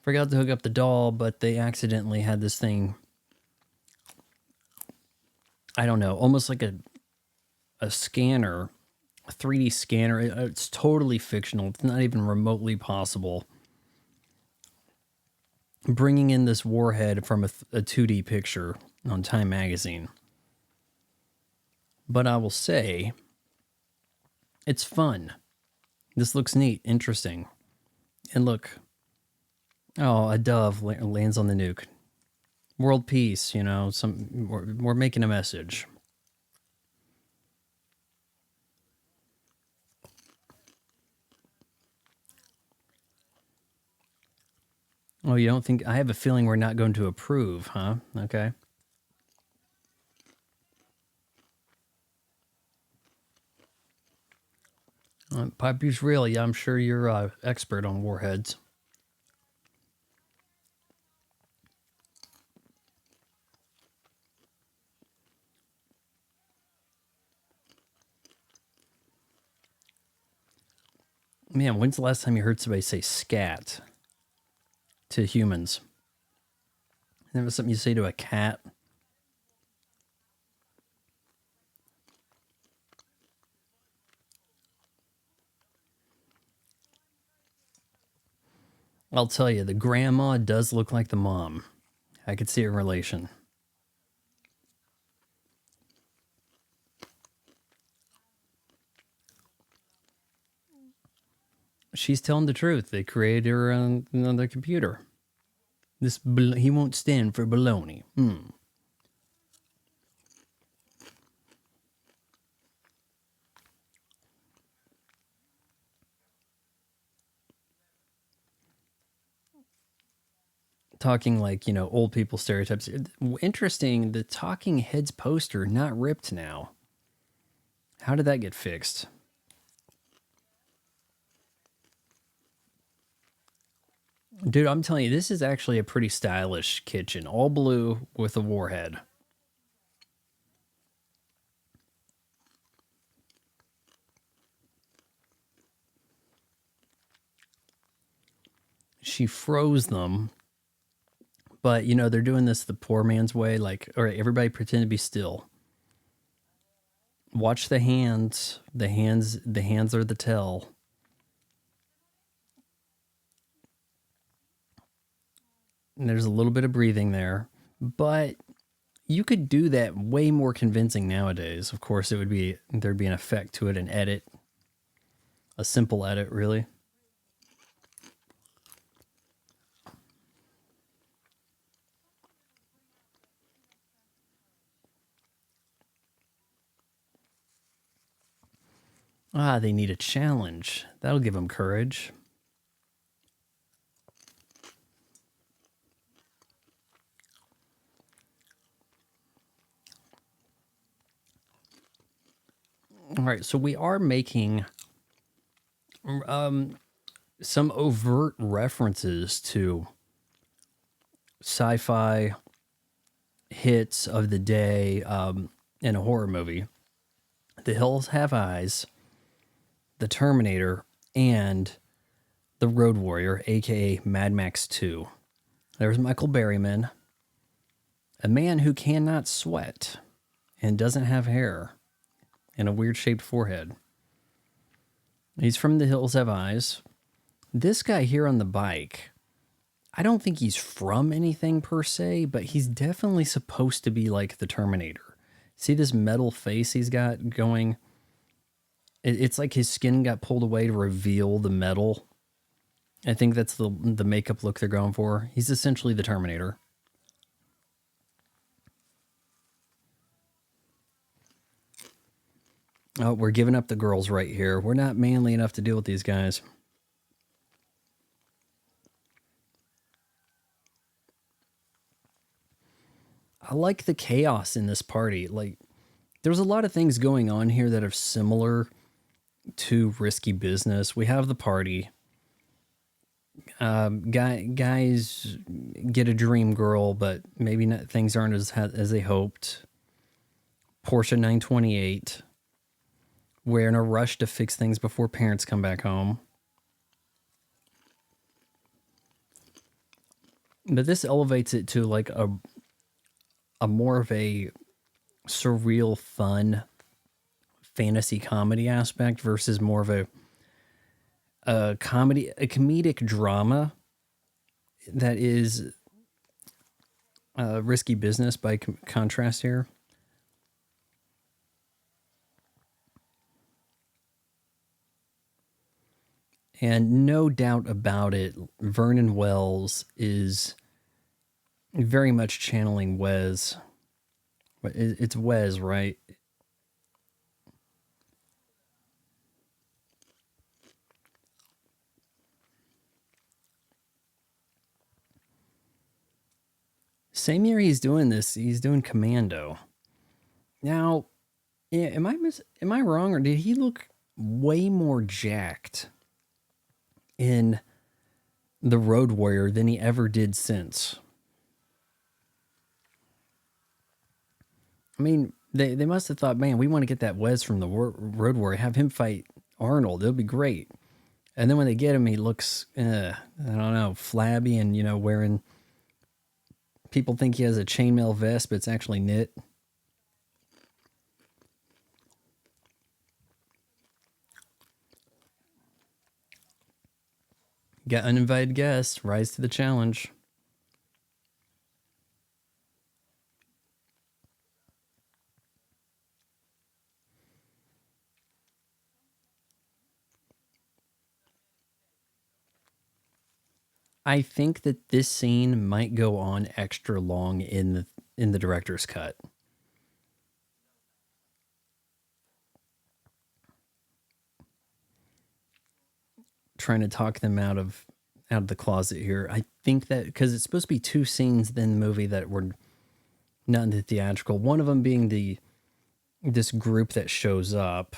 Forgot to hook up the doll, but they accidentally had this thing, I don't know, almost like a scanner, a 3D scanner. It's totally fictional. It's not even remotely possible. Bringing in this warhead from a 2D picture on Time Magazine. But I will say, it's fun. This looks neat, interesting. And look, oh, a dove lands on the nuke. World peace, you know, we're making a message. Oh, you don't think... I have a feeling we're not going to approve, huh? Okay. Piper's real. Yeah, I'm sure you're an expert on warheads. Man, when's the last time you heard somebody say scat to humans? That was something you say to a cat. I'll tell you, the grandma does look like the mom. I could see a relation. She's telling the truth. They created her on the computer. He won't stand for baloney. Talking like, you know, old people stereotypes. Interesting, the Talking Heads poster not ripped now. How did that get fixed? Dude, I'm telling you, this is actually a pretty stylish kitchen. All blue with a warhead. she froze them. But, you know, they're doing this the poor man's way. Like, all right, everybody pretend to be still. Watch the hands. The hands are the tell. And there's a little bit of breathing there. But you could do that way more convincing nowadays. Of course, there'd be an effect to it, an edit. A simple edit, really. Ah, they need a challenge. That'll give them courage. All right, so we are making some overt references to sci-fi hits of the day in a horror movie. The Hills Have Eyes, The Terminator, and The Road Warrior, aka Mad Max 2. There's Michael Berryman, a man who cannot sweat and doesn't have hair and a weird shaped forehead. He's from The Hills Have Eyes. This guy here on the bike, I don't think he's from anything per se, but he's definitely supposed to be like the Terminator. See this metal face he's got going? It's like his skin got pulled away to reveal the metal. I think that's the makeup look they're going for. He's essentially the Terminator. Oh, we're giving up the girls right here. We're not manly enough to deal with these guys. I like the chaos in this party. Like, there's a lot of things going on here that are similar to Risky Business. We have the party. Guys get a dream girl, but maybe not, things aren't as they hoped. Porsche 928. We're in a rush to fix things before parents come back home. But this elevates it to like a more of a surreal, fun fantasy comedy aspect versus more of a comedic drama that is Risky Business by contrast here. And no doubt about it, Vernon Wells is very much channeling Wes. It's Wes, right? Same year he's doing this, he's doing Commando. Now, yeah, am I wrong, or did he look way more jacked in The Road Warrior than he ever did since? I mean, they must have thought, man, we want to get that Wes from the Road Warrior, have him fight Arnold. It'll be great. And then when they get him, he looks, I don't know, flabby and, you know, wearing... People think he has a chainmail vest, but it's actually knit. Got uninvited guests. Rise to the challenge. I think that this scene might go on extra long in the director's cut. Trying to talk them out of the closet here. I think that because it's supposed to be two scenes in the movie that were not in the theatrical. One of them being this group that shows up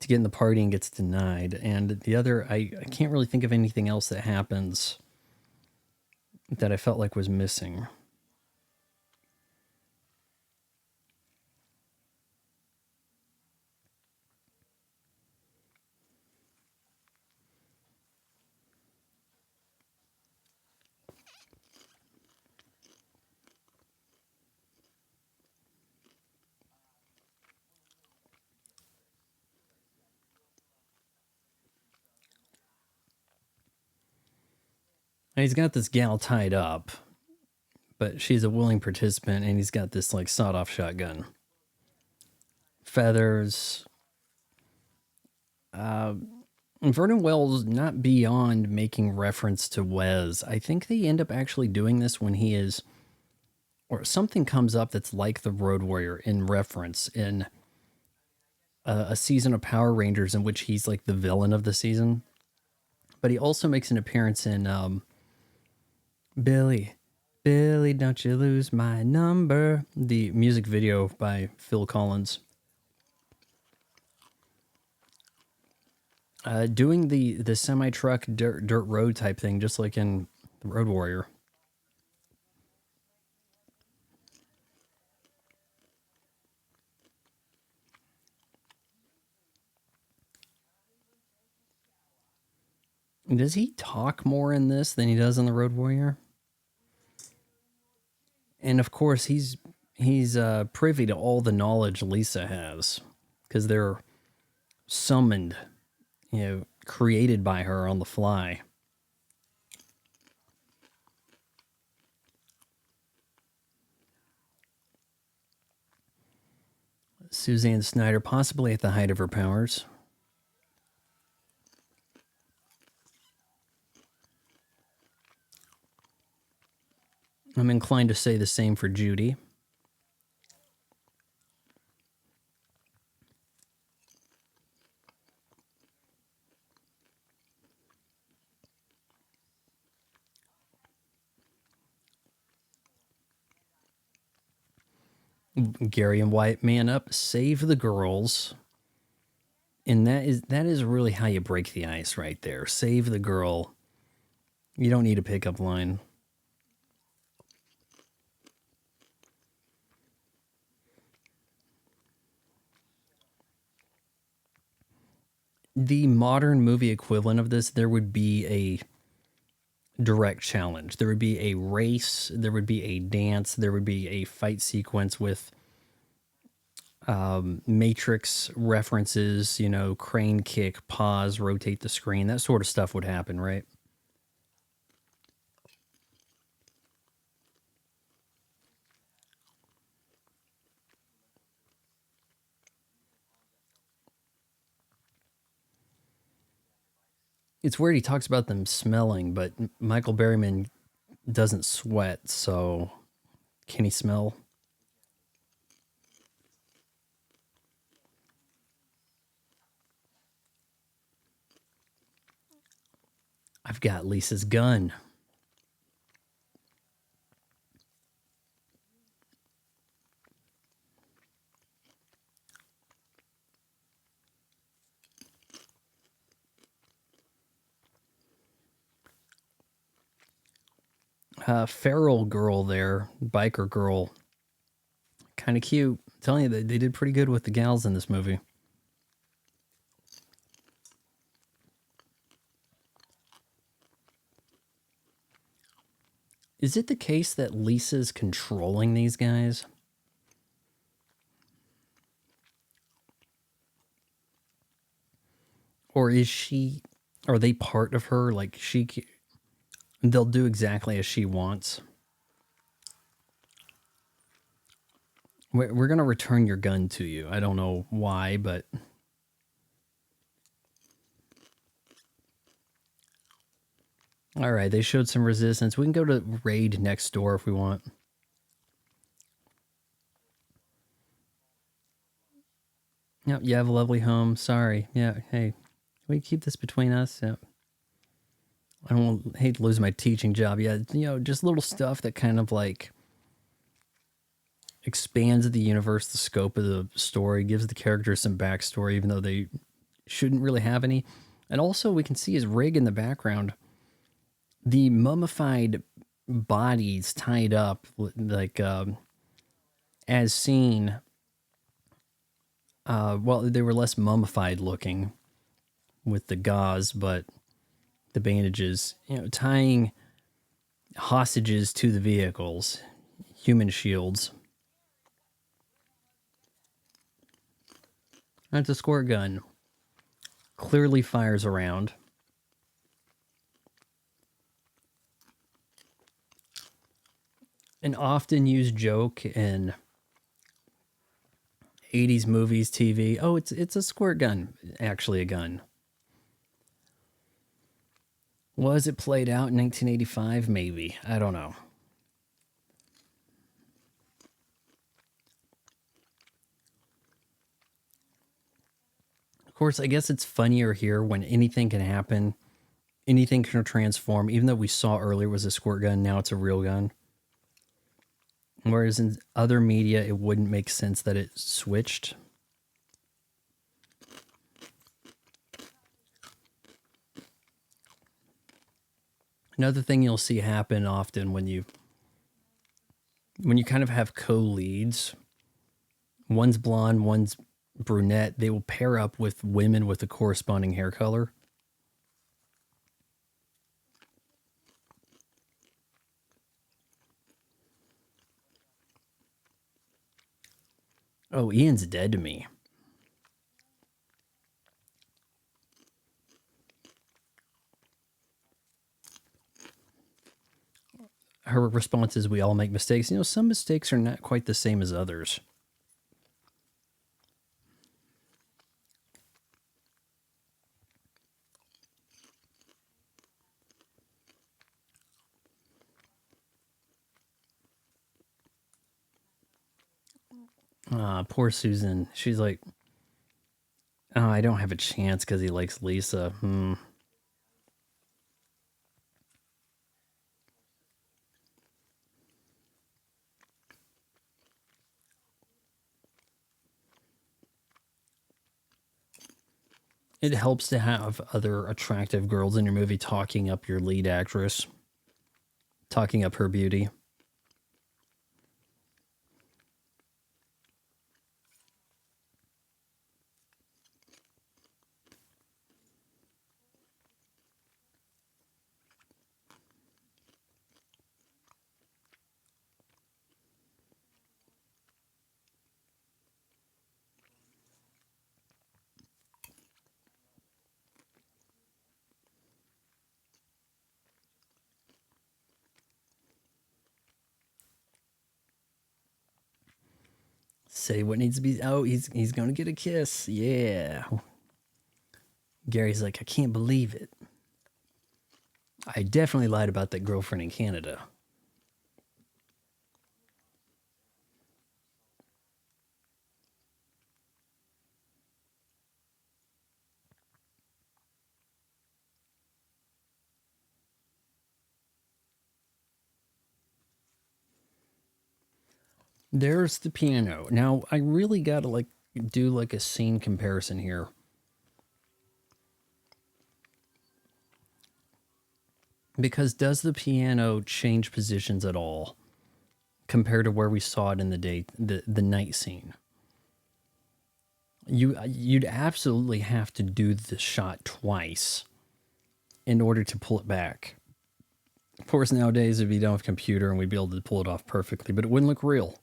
to get in the party and gets denied, and the other, I can't really think of anything else that happens that I felt like was missing. And he's got this gal tied up, but she's a willing participant, and he's got this like sawed-off shotgun. Feathers. Vernon Wells not beyond making reference to Wes. I think they end up actually doing this when he is, or something comes up that's like the Road Warrior in reference in a season of Power Rangers in which he's like the villain of the season. But he also makes an appearance in Billy, Billy, don't you lose my number, the music video by Phil Collins. Doing the semi-truck dirt road type thing, just like in the Road Warrior. Does he talk more in this than he does in the Road Warrior? And of course, he's privy to all the knowledge Lisa has, because they're summoned, created by her on the fly. Suzanne Snyder, possibly at the height of her powers. I'm inclined to say the same for Judy. Gary and Wyatt, man up, save the girls. And that is really how you break the ice right there. Save the girl. You don't need a pickup line. The modern movie equivalent of this, there would be a direct challenge. There would be a race. There would be a dance. There would be a fight sequence with Matrix references, crane kick, pause, rotate the screen. That sort of stuff would happen, right? It's weird he talks about them smelling, but Michael Berryman doesn't sweat, so can he smell? I've got Lisa's gun. Feral girl there, biker girl. Kind of cute. I'm telling you, they did pretty good with the gals in this movie. Is it the case that Lisa's controlling these guys? Or are they part of her? Like they'll do exactly as she wants. We're going to return your gun to you. I don't know why, but... All right, they showed some resistance. We can go to raid next door if we want. Yep, you have a lovely home. Sorry. Yeah, hey, we keep this between us. Yeah. I don't hate to lose my teaching job. Yeah, just little stuff that kind of like expands the universe, the scope of the story, gives the characters some backstory, even though they shouldn't really have any. And also, we can see his rig in the background. The mummified bodies tied up, like as seen. Well, they were less mummified looking with the gauze, but the bandages, tying hostages to the vehicles, human shields. That's a squirt gun. Clearly fires around. often used joke in 80s movies, TV. Oh, it's a squirt gun, actually a gun. Was it played out in 1985? Maybe. I don't know. Of course, I guess it's funnier here when anything can happen. Anything can transform. Even though we saw earlier was a squirt gun, now it's a real gun. Whereas in other media, it wouldn't make sense that it switched. Another thing you'll see happen often when you kind of have co-leads, one's blonde, one's brunette, they will pair up with women with the corresponding hair color. Oh, Ian's dead to me. Her response is, we all make mistakes. You know, some mistakes are not quite the same as others. Poor Susan. She's like, oh, I don't have a chance because he likes Lisa. It helps to have other attractive girls in your movie talking up your lead actress, talking up her beauty. Say what needs to be. Oh, he's going to get a kiss. Yeah. Gary's like, I can't believe it. I definitely lied about that girlfriend in Canada. There's the piano. Now, I really got to do a scene comparison here. Because does the piano change positions at all compared to where we saw it in the night scene? You'd absolutely have to do the shot twice in order to pull it back. Of course, nowadays it'd be done with a computer and we'd be able to pull it off perfectly, but it wouldn't look real.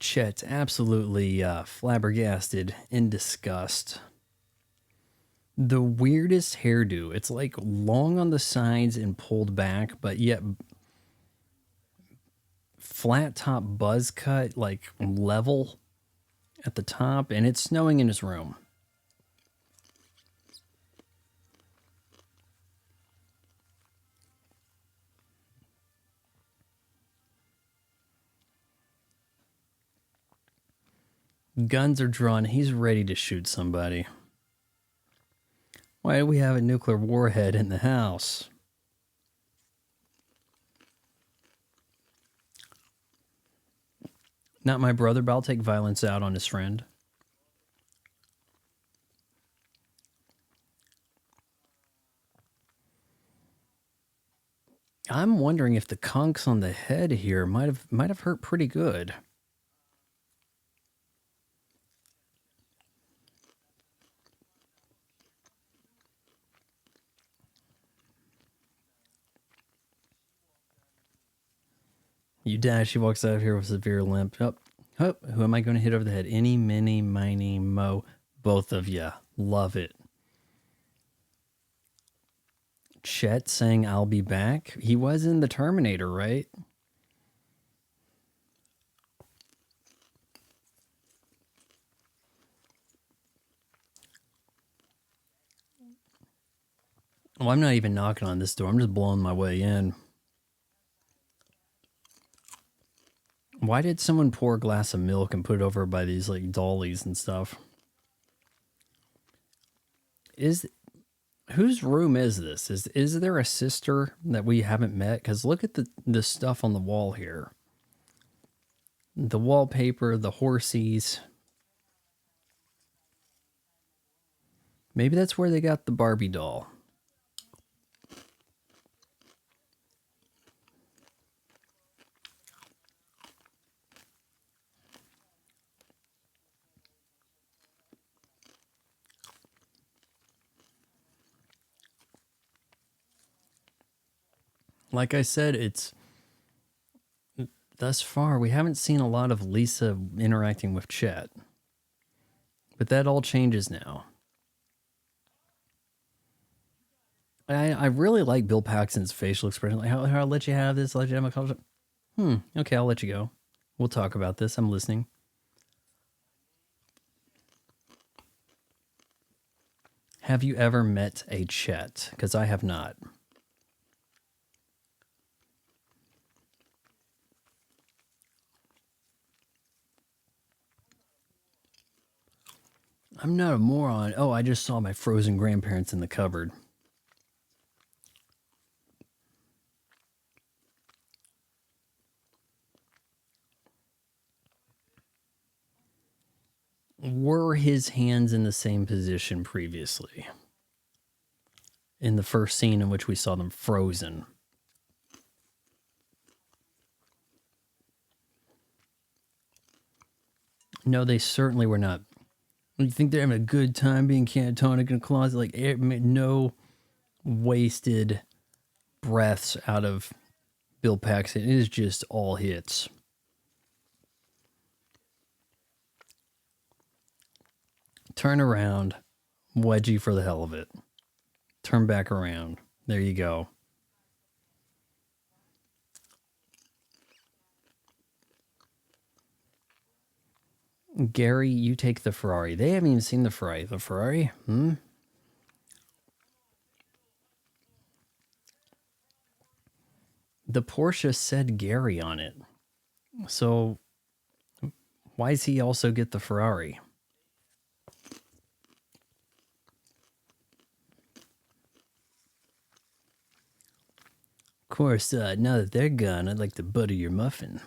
Chet absolutely flabbergasted in disgust. The weirdest hairdo. It's like long on the sides and pulled back, but yet flat top buzz cut, like level at the top, and it's snowing in his room. Guns are drawn. He's ready to shoot somebody. Why do we have a nuclear warhead in the house? Not my brother, but I'll take violence out on his friend. I'm wondering if the conks on the head here might have hurt pretty good. You die. She walks out of here with a severe limp. Oh, Oh, who am I going to hit over the head? Any, mini, miny, mo. Both of ya. Love it. Chet saying I'll be back. He was in the Terminator, right? Well, I'm not even knocking on this door. I'm just blowing my way in. Why did someone pour a glass of milk and put it over by these like dollies and stuff? Whose room is this? Is there a sister that we haven't met? Because look at the stuff on the wall here. The wallpaper, the horsies. Maybe that's where they got the Barbie doll. Like I said, it's thus far we haven't seen a lot of Lisa interacting with Chet. But that all changes now. I really like Bill Paxton's facial expression. Like, I'll let you have this, I'll let you have my college. Okay, I'll let you go. We'll talk about this. I'm listening. Have you ever met a Chet? Because I have not. I'm not a moron. Oh, I just saw my frozen grandparents in the cupboard. Were his hands in the same position previously? In the first scene in which we saw them frozen. No, they certainly were not. You think they're having a good time being catatonic in a closet? Like, no wasted breaths out of Bill Paxton. It is just all hits. Turn around. Wedgie for the hell of it. Turn back around. There you go. Gary, you take the Ferrari. They haven't even seen the Ferrari. The Ferrari? The Porsche said Gary on it. So why does he also get the Ferrari? Of course, now that they're gone, I'd like to butter your muffin.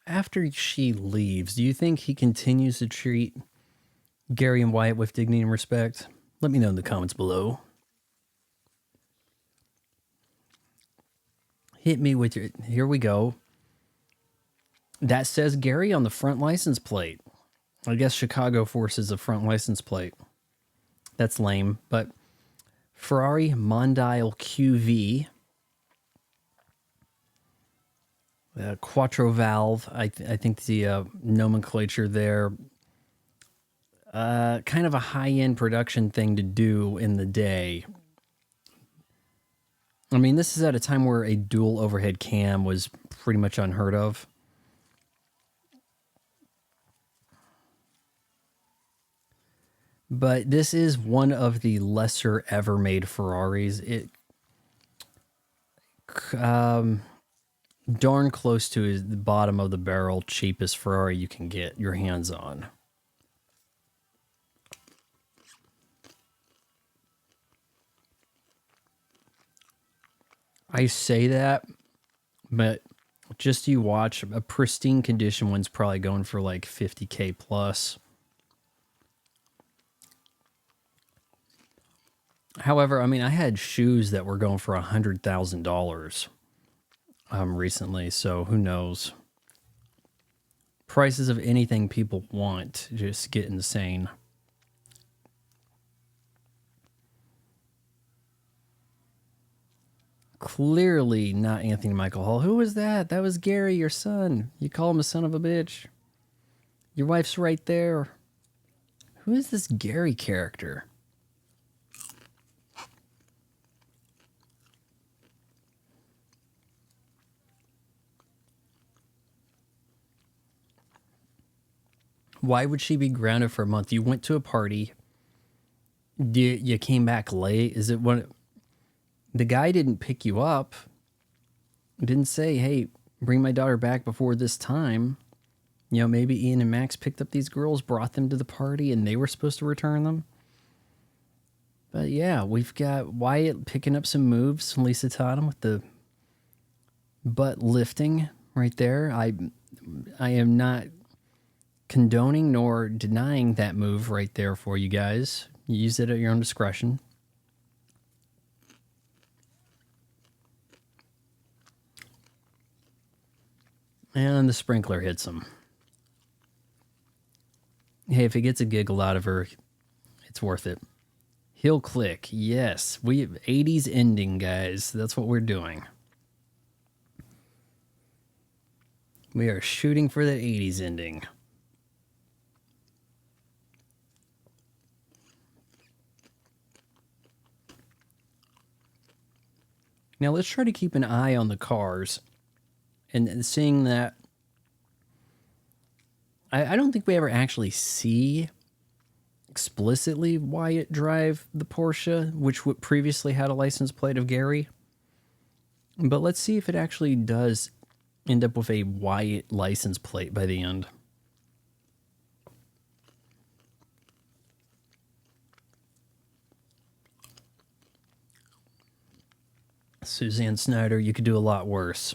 After she leaves, do you think he continues to treat Gary and Wyatt with dignity and respect? Let me know in the comments below. Hit me with your... Here we go. That says Gary on the front license plate. I guess Chicago forces a front license plate. That's lame, but Ferrari Mondial QV. Quattro valve, I think the nomenclature there. Kind of a high-end production thing to do in the day. I mean, this is at a time where a dual overhead cam was pretty much unheard of. But this is one of the lesser ever made Ferraris. It darn close to the bottom of the barrel cheapest Ferrari you can get your hands on. I say that, but just you watch, a pristine condition one's probably going for like $50K plus. However, I mean, I had shoes that were going for $100,000. recently, so who knows? Prices of anything people want just get insane. Clearly not Anthony Michael Hall. Who was that? That was Gary, your son. You call him a son of a bitch. Your wife's right there. Who is this Gary character? Why would she be grounded for a month? You went to a party. You came back late. Is it what? The guy didn't pick you up. Didn't say, hey, bring my daughter back before this time. You know, maybe Ian and Max picked up these girls, brought them to the party, and they were supposed to return them. But yeah, we've got Wyatt picking up some moves. Lisa taught him with the butt lifting right there. I am not condoning nor denying that move right there for you guys. You use it at your own discretion. And the sprinkler hits him. Hey, if he gets a giggle out of her, it's worth it. He'll click. Yes, we have 80s ending, guys. That's what we're doing. We are shooting for the 80s ending. Now let's try to keep an eye on the cars and seeing that. I don't think we ever actually see explicitly Wyatt drive the Porsche, which previously had a license plate of Gary. But let's see if it actually does end up with a Wyatt license plate by the end. Suzanne Snyder, you could do a lot worse.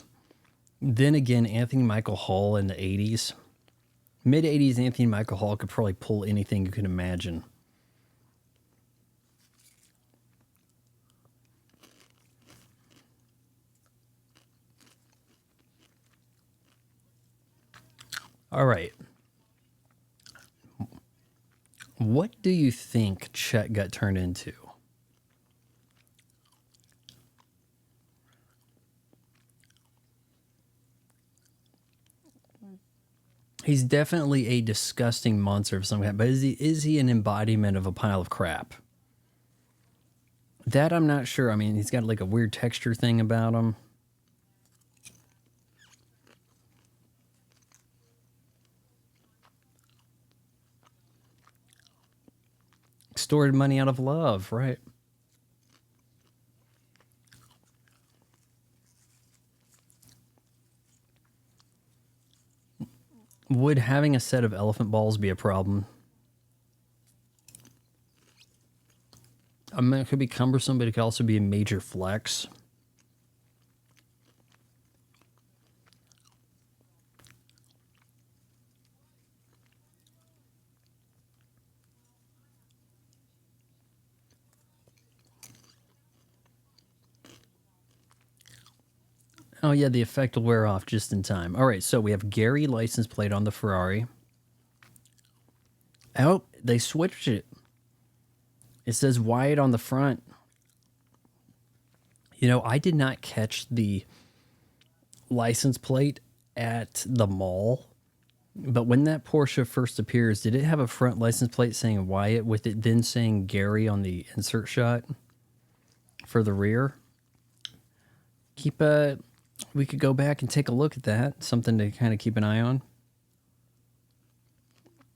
Then again, Anthony Michael Hall in the 80s. Mid-80s Anthony Michael Hall could probably pull anything you can imagine. All right. What do you think Chet got turned into? He's definitely a disgusting monster of some kind, but is he an embodiment of a pile of crap? That I'm not sure. I mean, he's got like a weird texture thing about him. Stored money out of love, right? Would having a set of elephant balls be a problem? I mean, it could be cumbersome, but it could also be a major flex. Oh, yeah, the effect will wear off just in time. All right, so we have Gary license plate on the Ferrari. Oh, they switched it. It says Wyatt on the front. You know, I did not catch the license plate at the mall, but when that Porsche first appears, did it have a front license plate saying Wyatt with it then saying Gary on the insert shot for the rear? We could go back and take a look at that. Something to kind of keep an eye on.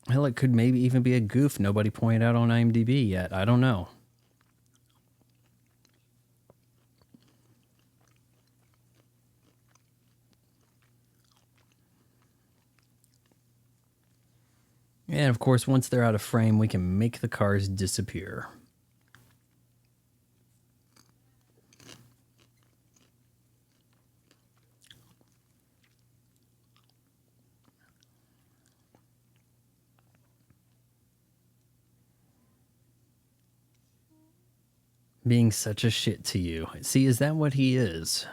Hell, it could maybe even be a goof nobody pointed out on IMDb yet. I don't know. And of course, once they're out of frame, we can make the cars disappear. Being such a shit to you. See, is that what he is?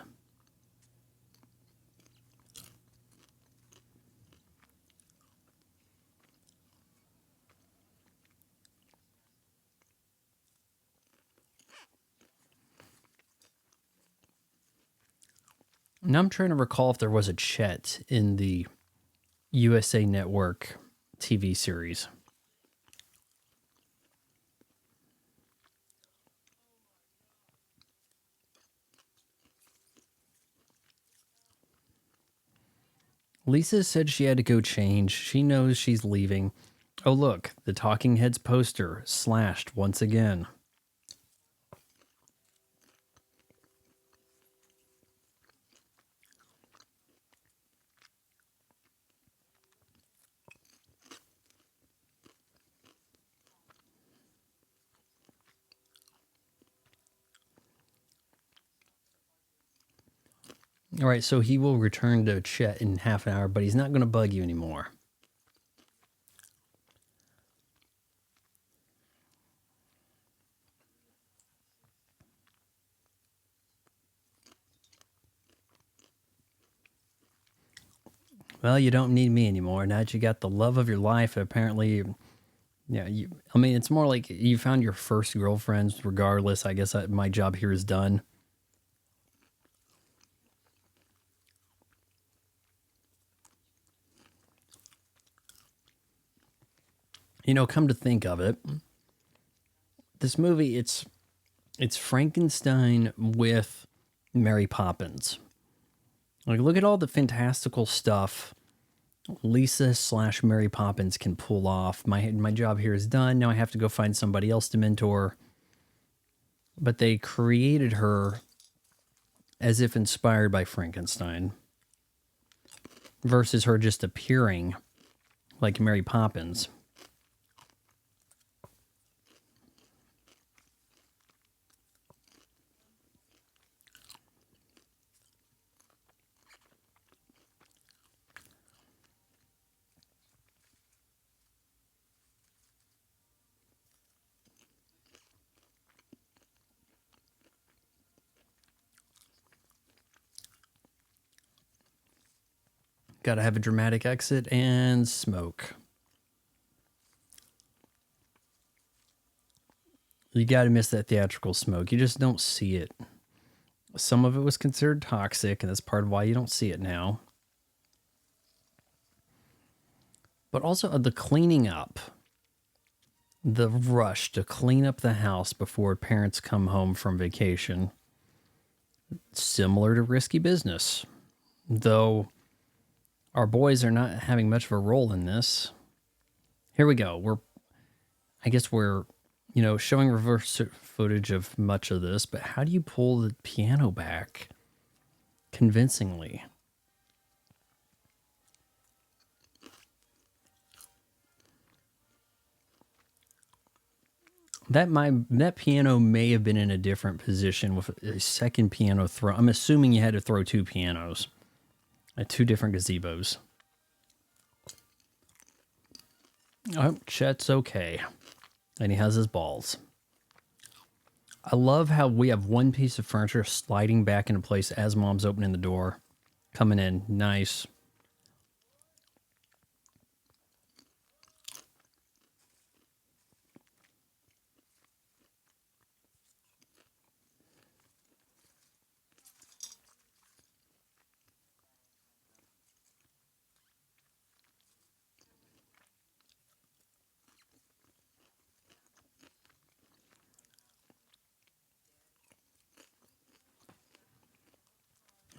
Now I'm trying to recall if there was a Chet in the USA Network TV series. Lisa said she had to go change. She knows she's leaving. Oh, look, the Talking Heads poster slashed once again. All right, so he will return to Chet in half an hour, but he's not going to bug you anymore. Well, you don't need me anymore. Now that you got the love of your life, apparently, yeah. I mean, it's more like you found your first girlfriend. Regardless, I guess my job here is done. You know, come to think of it, this movie, it's Frankenstein with Mary Poppins. Like, look at all the fantastical stuff Lisa/Mary Poppins can pull off. My job here is done. Now I have to go find somebody else to mentor. But they created her as if inspired by Frankenstein versus her just appearing like Mary Poppins. Gotta have a dramatic exit and smoke. You gotta miss that theatrical smoke. You just don't see it. Some of it was considered toxic, and that's part of why you don't see it now. But also the cleaning up. The rush to clean up the house before parents come home from vacation. Similar to Risky Business. Though our boys are not having much of a role in this. Here we go. I guess we're showing reverse footage of much of this, but how do you pull the piano back convincingly? That piano may have been in a different position with a second piano throw. I'm assuming you had to throw two pianos at two different gazebos. Oh, Chet's okay. And he has his balls. I love how we have one piece of furniture sliding back into place as mom's opening the door. Coming in. Nice.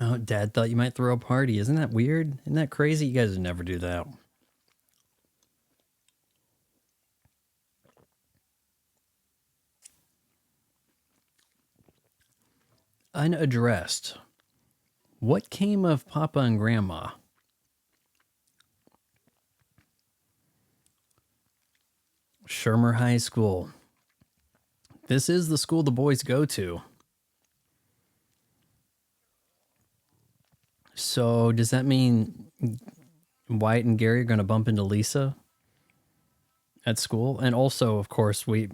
Oh, Dad thought you might throw a party. Isn't that weird? Isn't that crazy? You guys would never do that. Unaddressed. What came of Papa and Grandma? Shermer High School. This is the school the boys go to. So does that mean Wyatt and Gary are going to bump into Lisa at school? And also, of course, there's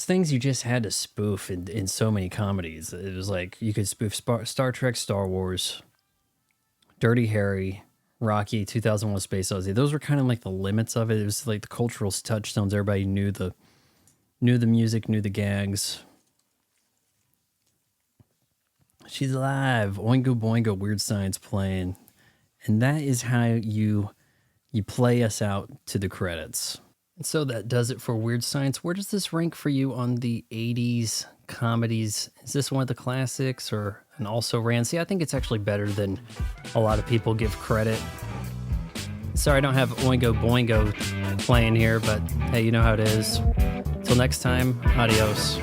things you just had to spoof in so many comedies. It was like you could spoof Star Trek, Star Wars, Dirty Harry, Rocky, 2001: Space Odyssey. Those were kind of like the limits of it. It was like the cultural touchstones. Everybody knew the music, knew the gags. She's alive. Oingo Boingo, Weird Science playing. And that is how you play us out to the credits. And so that does it for Weird Science. Where does this rank for you on the 80s comedies? Is this one of the classics or an also-ran? See, I think it's actually better than a lot of people give credit. Sorry I don't have Oingo Boingo playing here, but hey, you know how it is. Till next time, adios.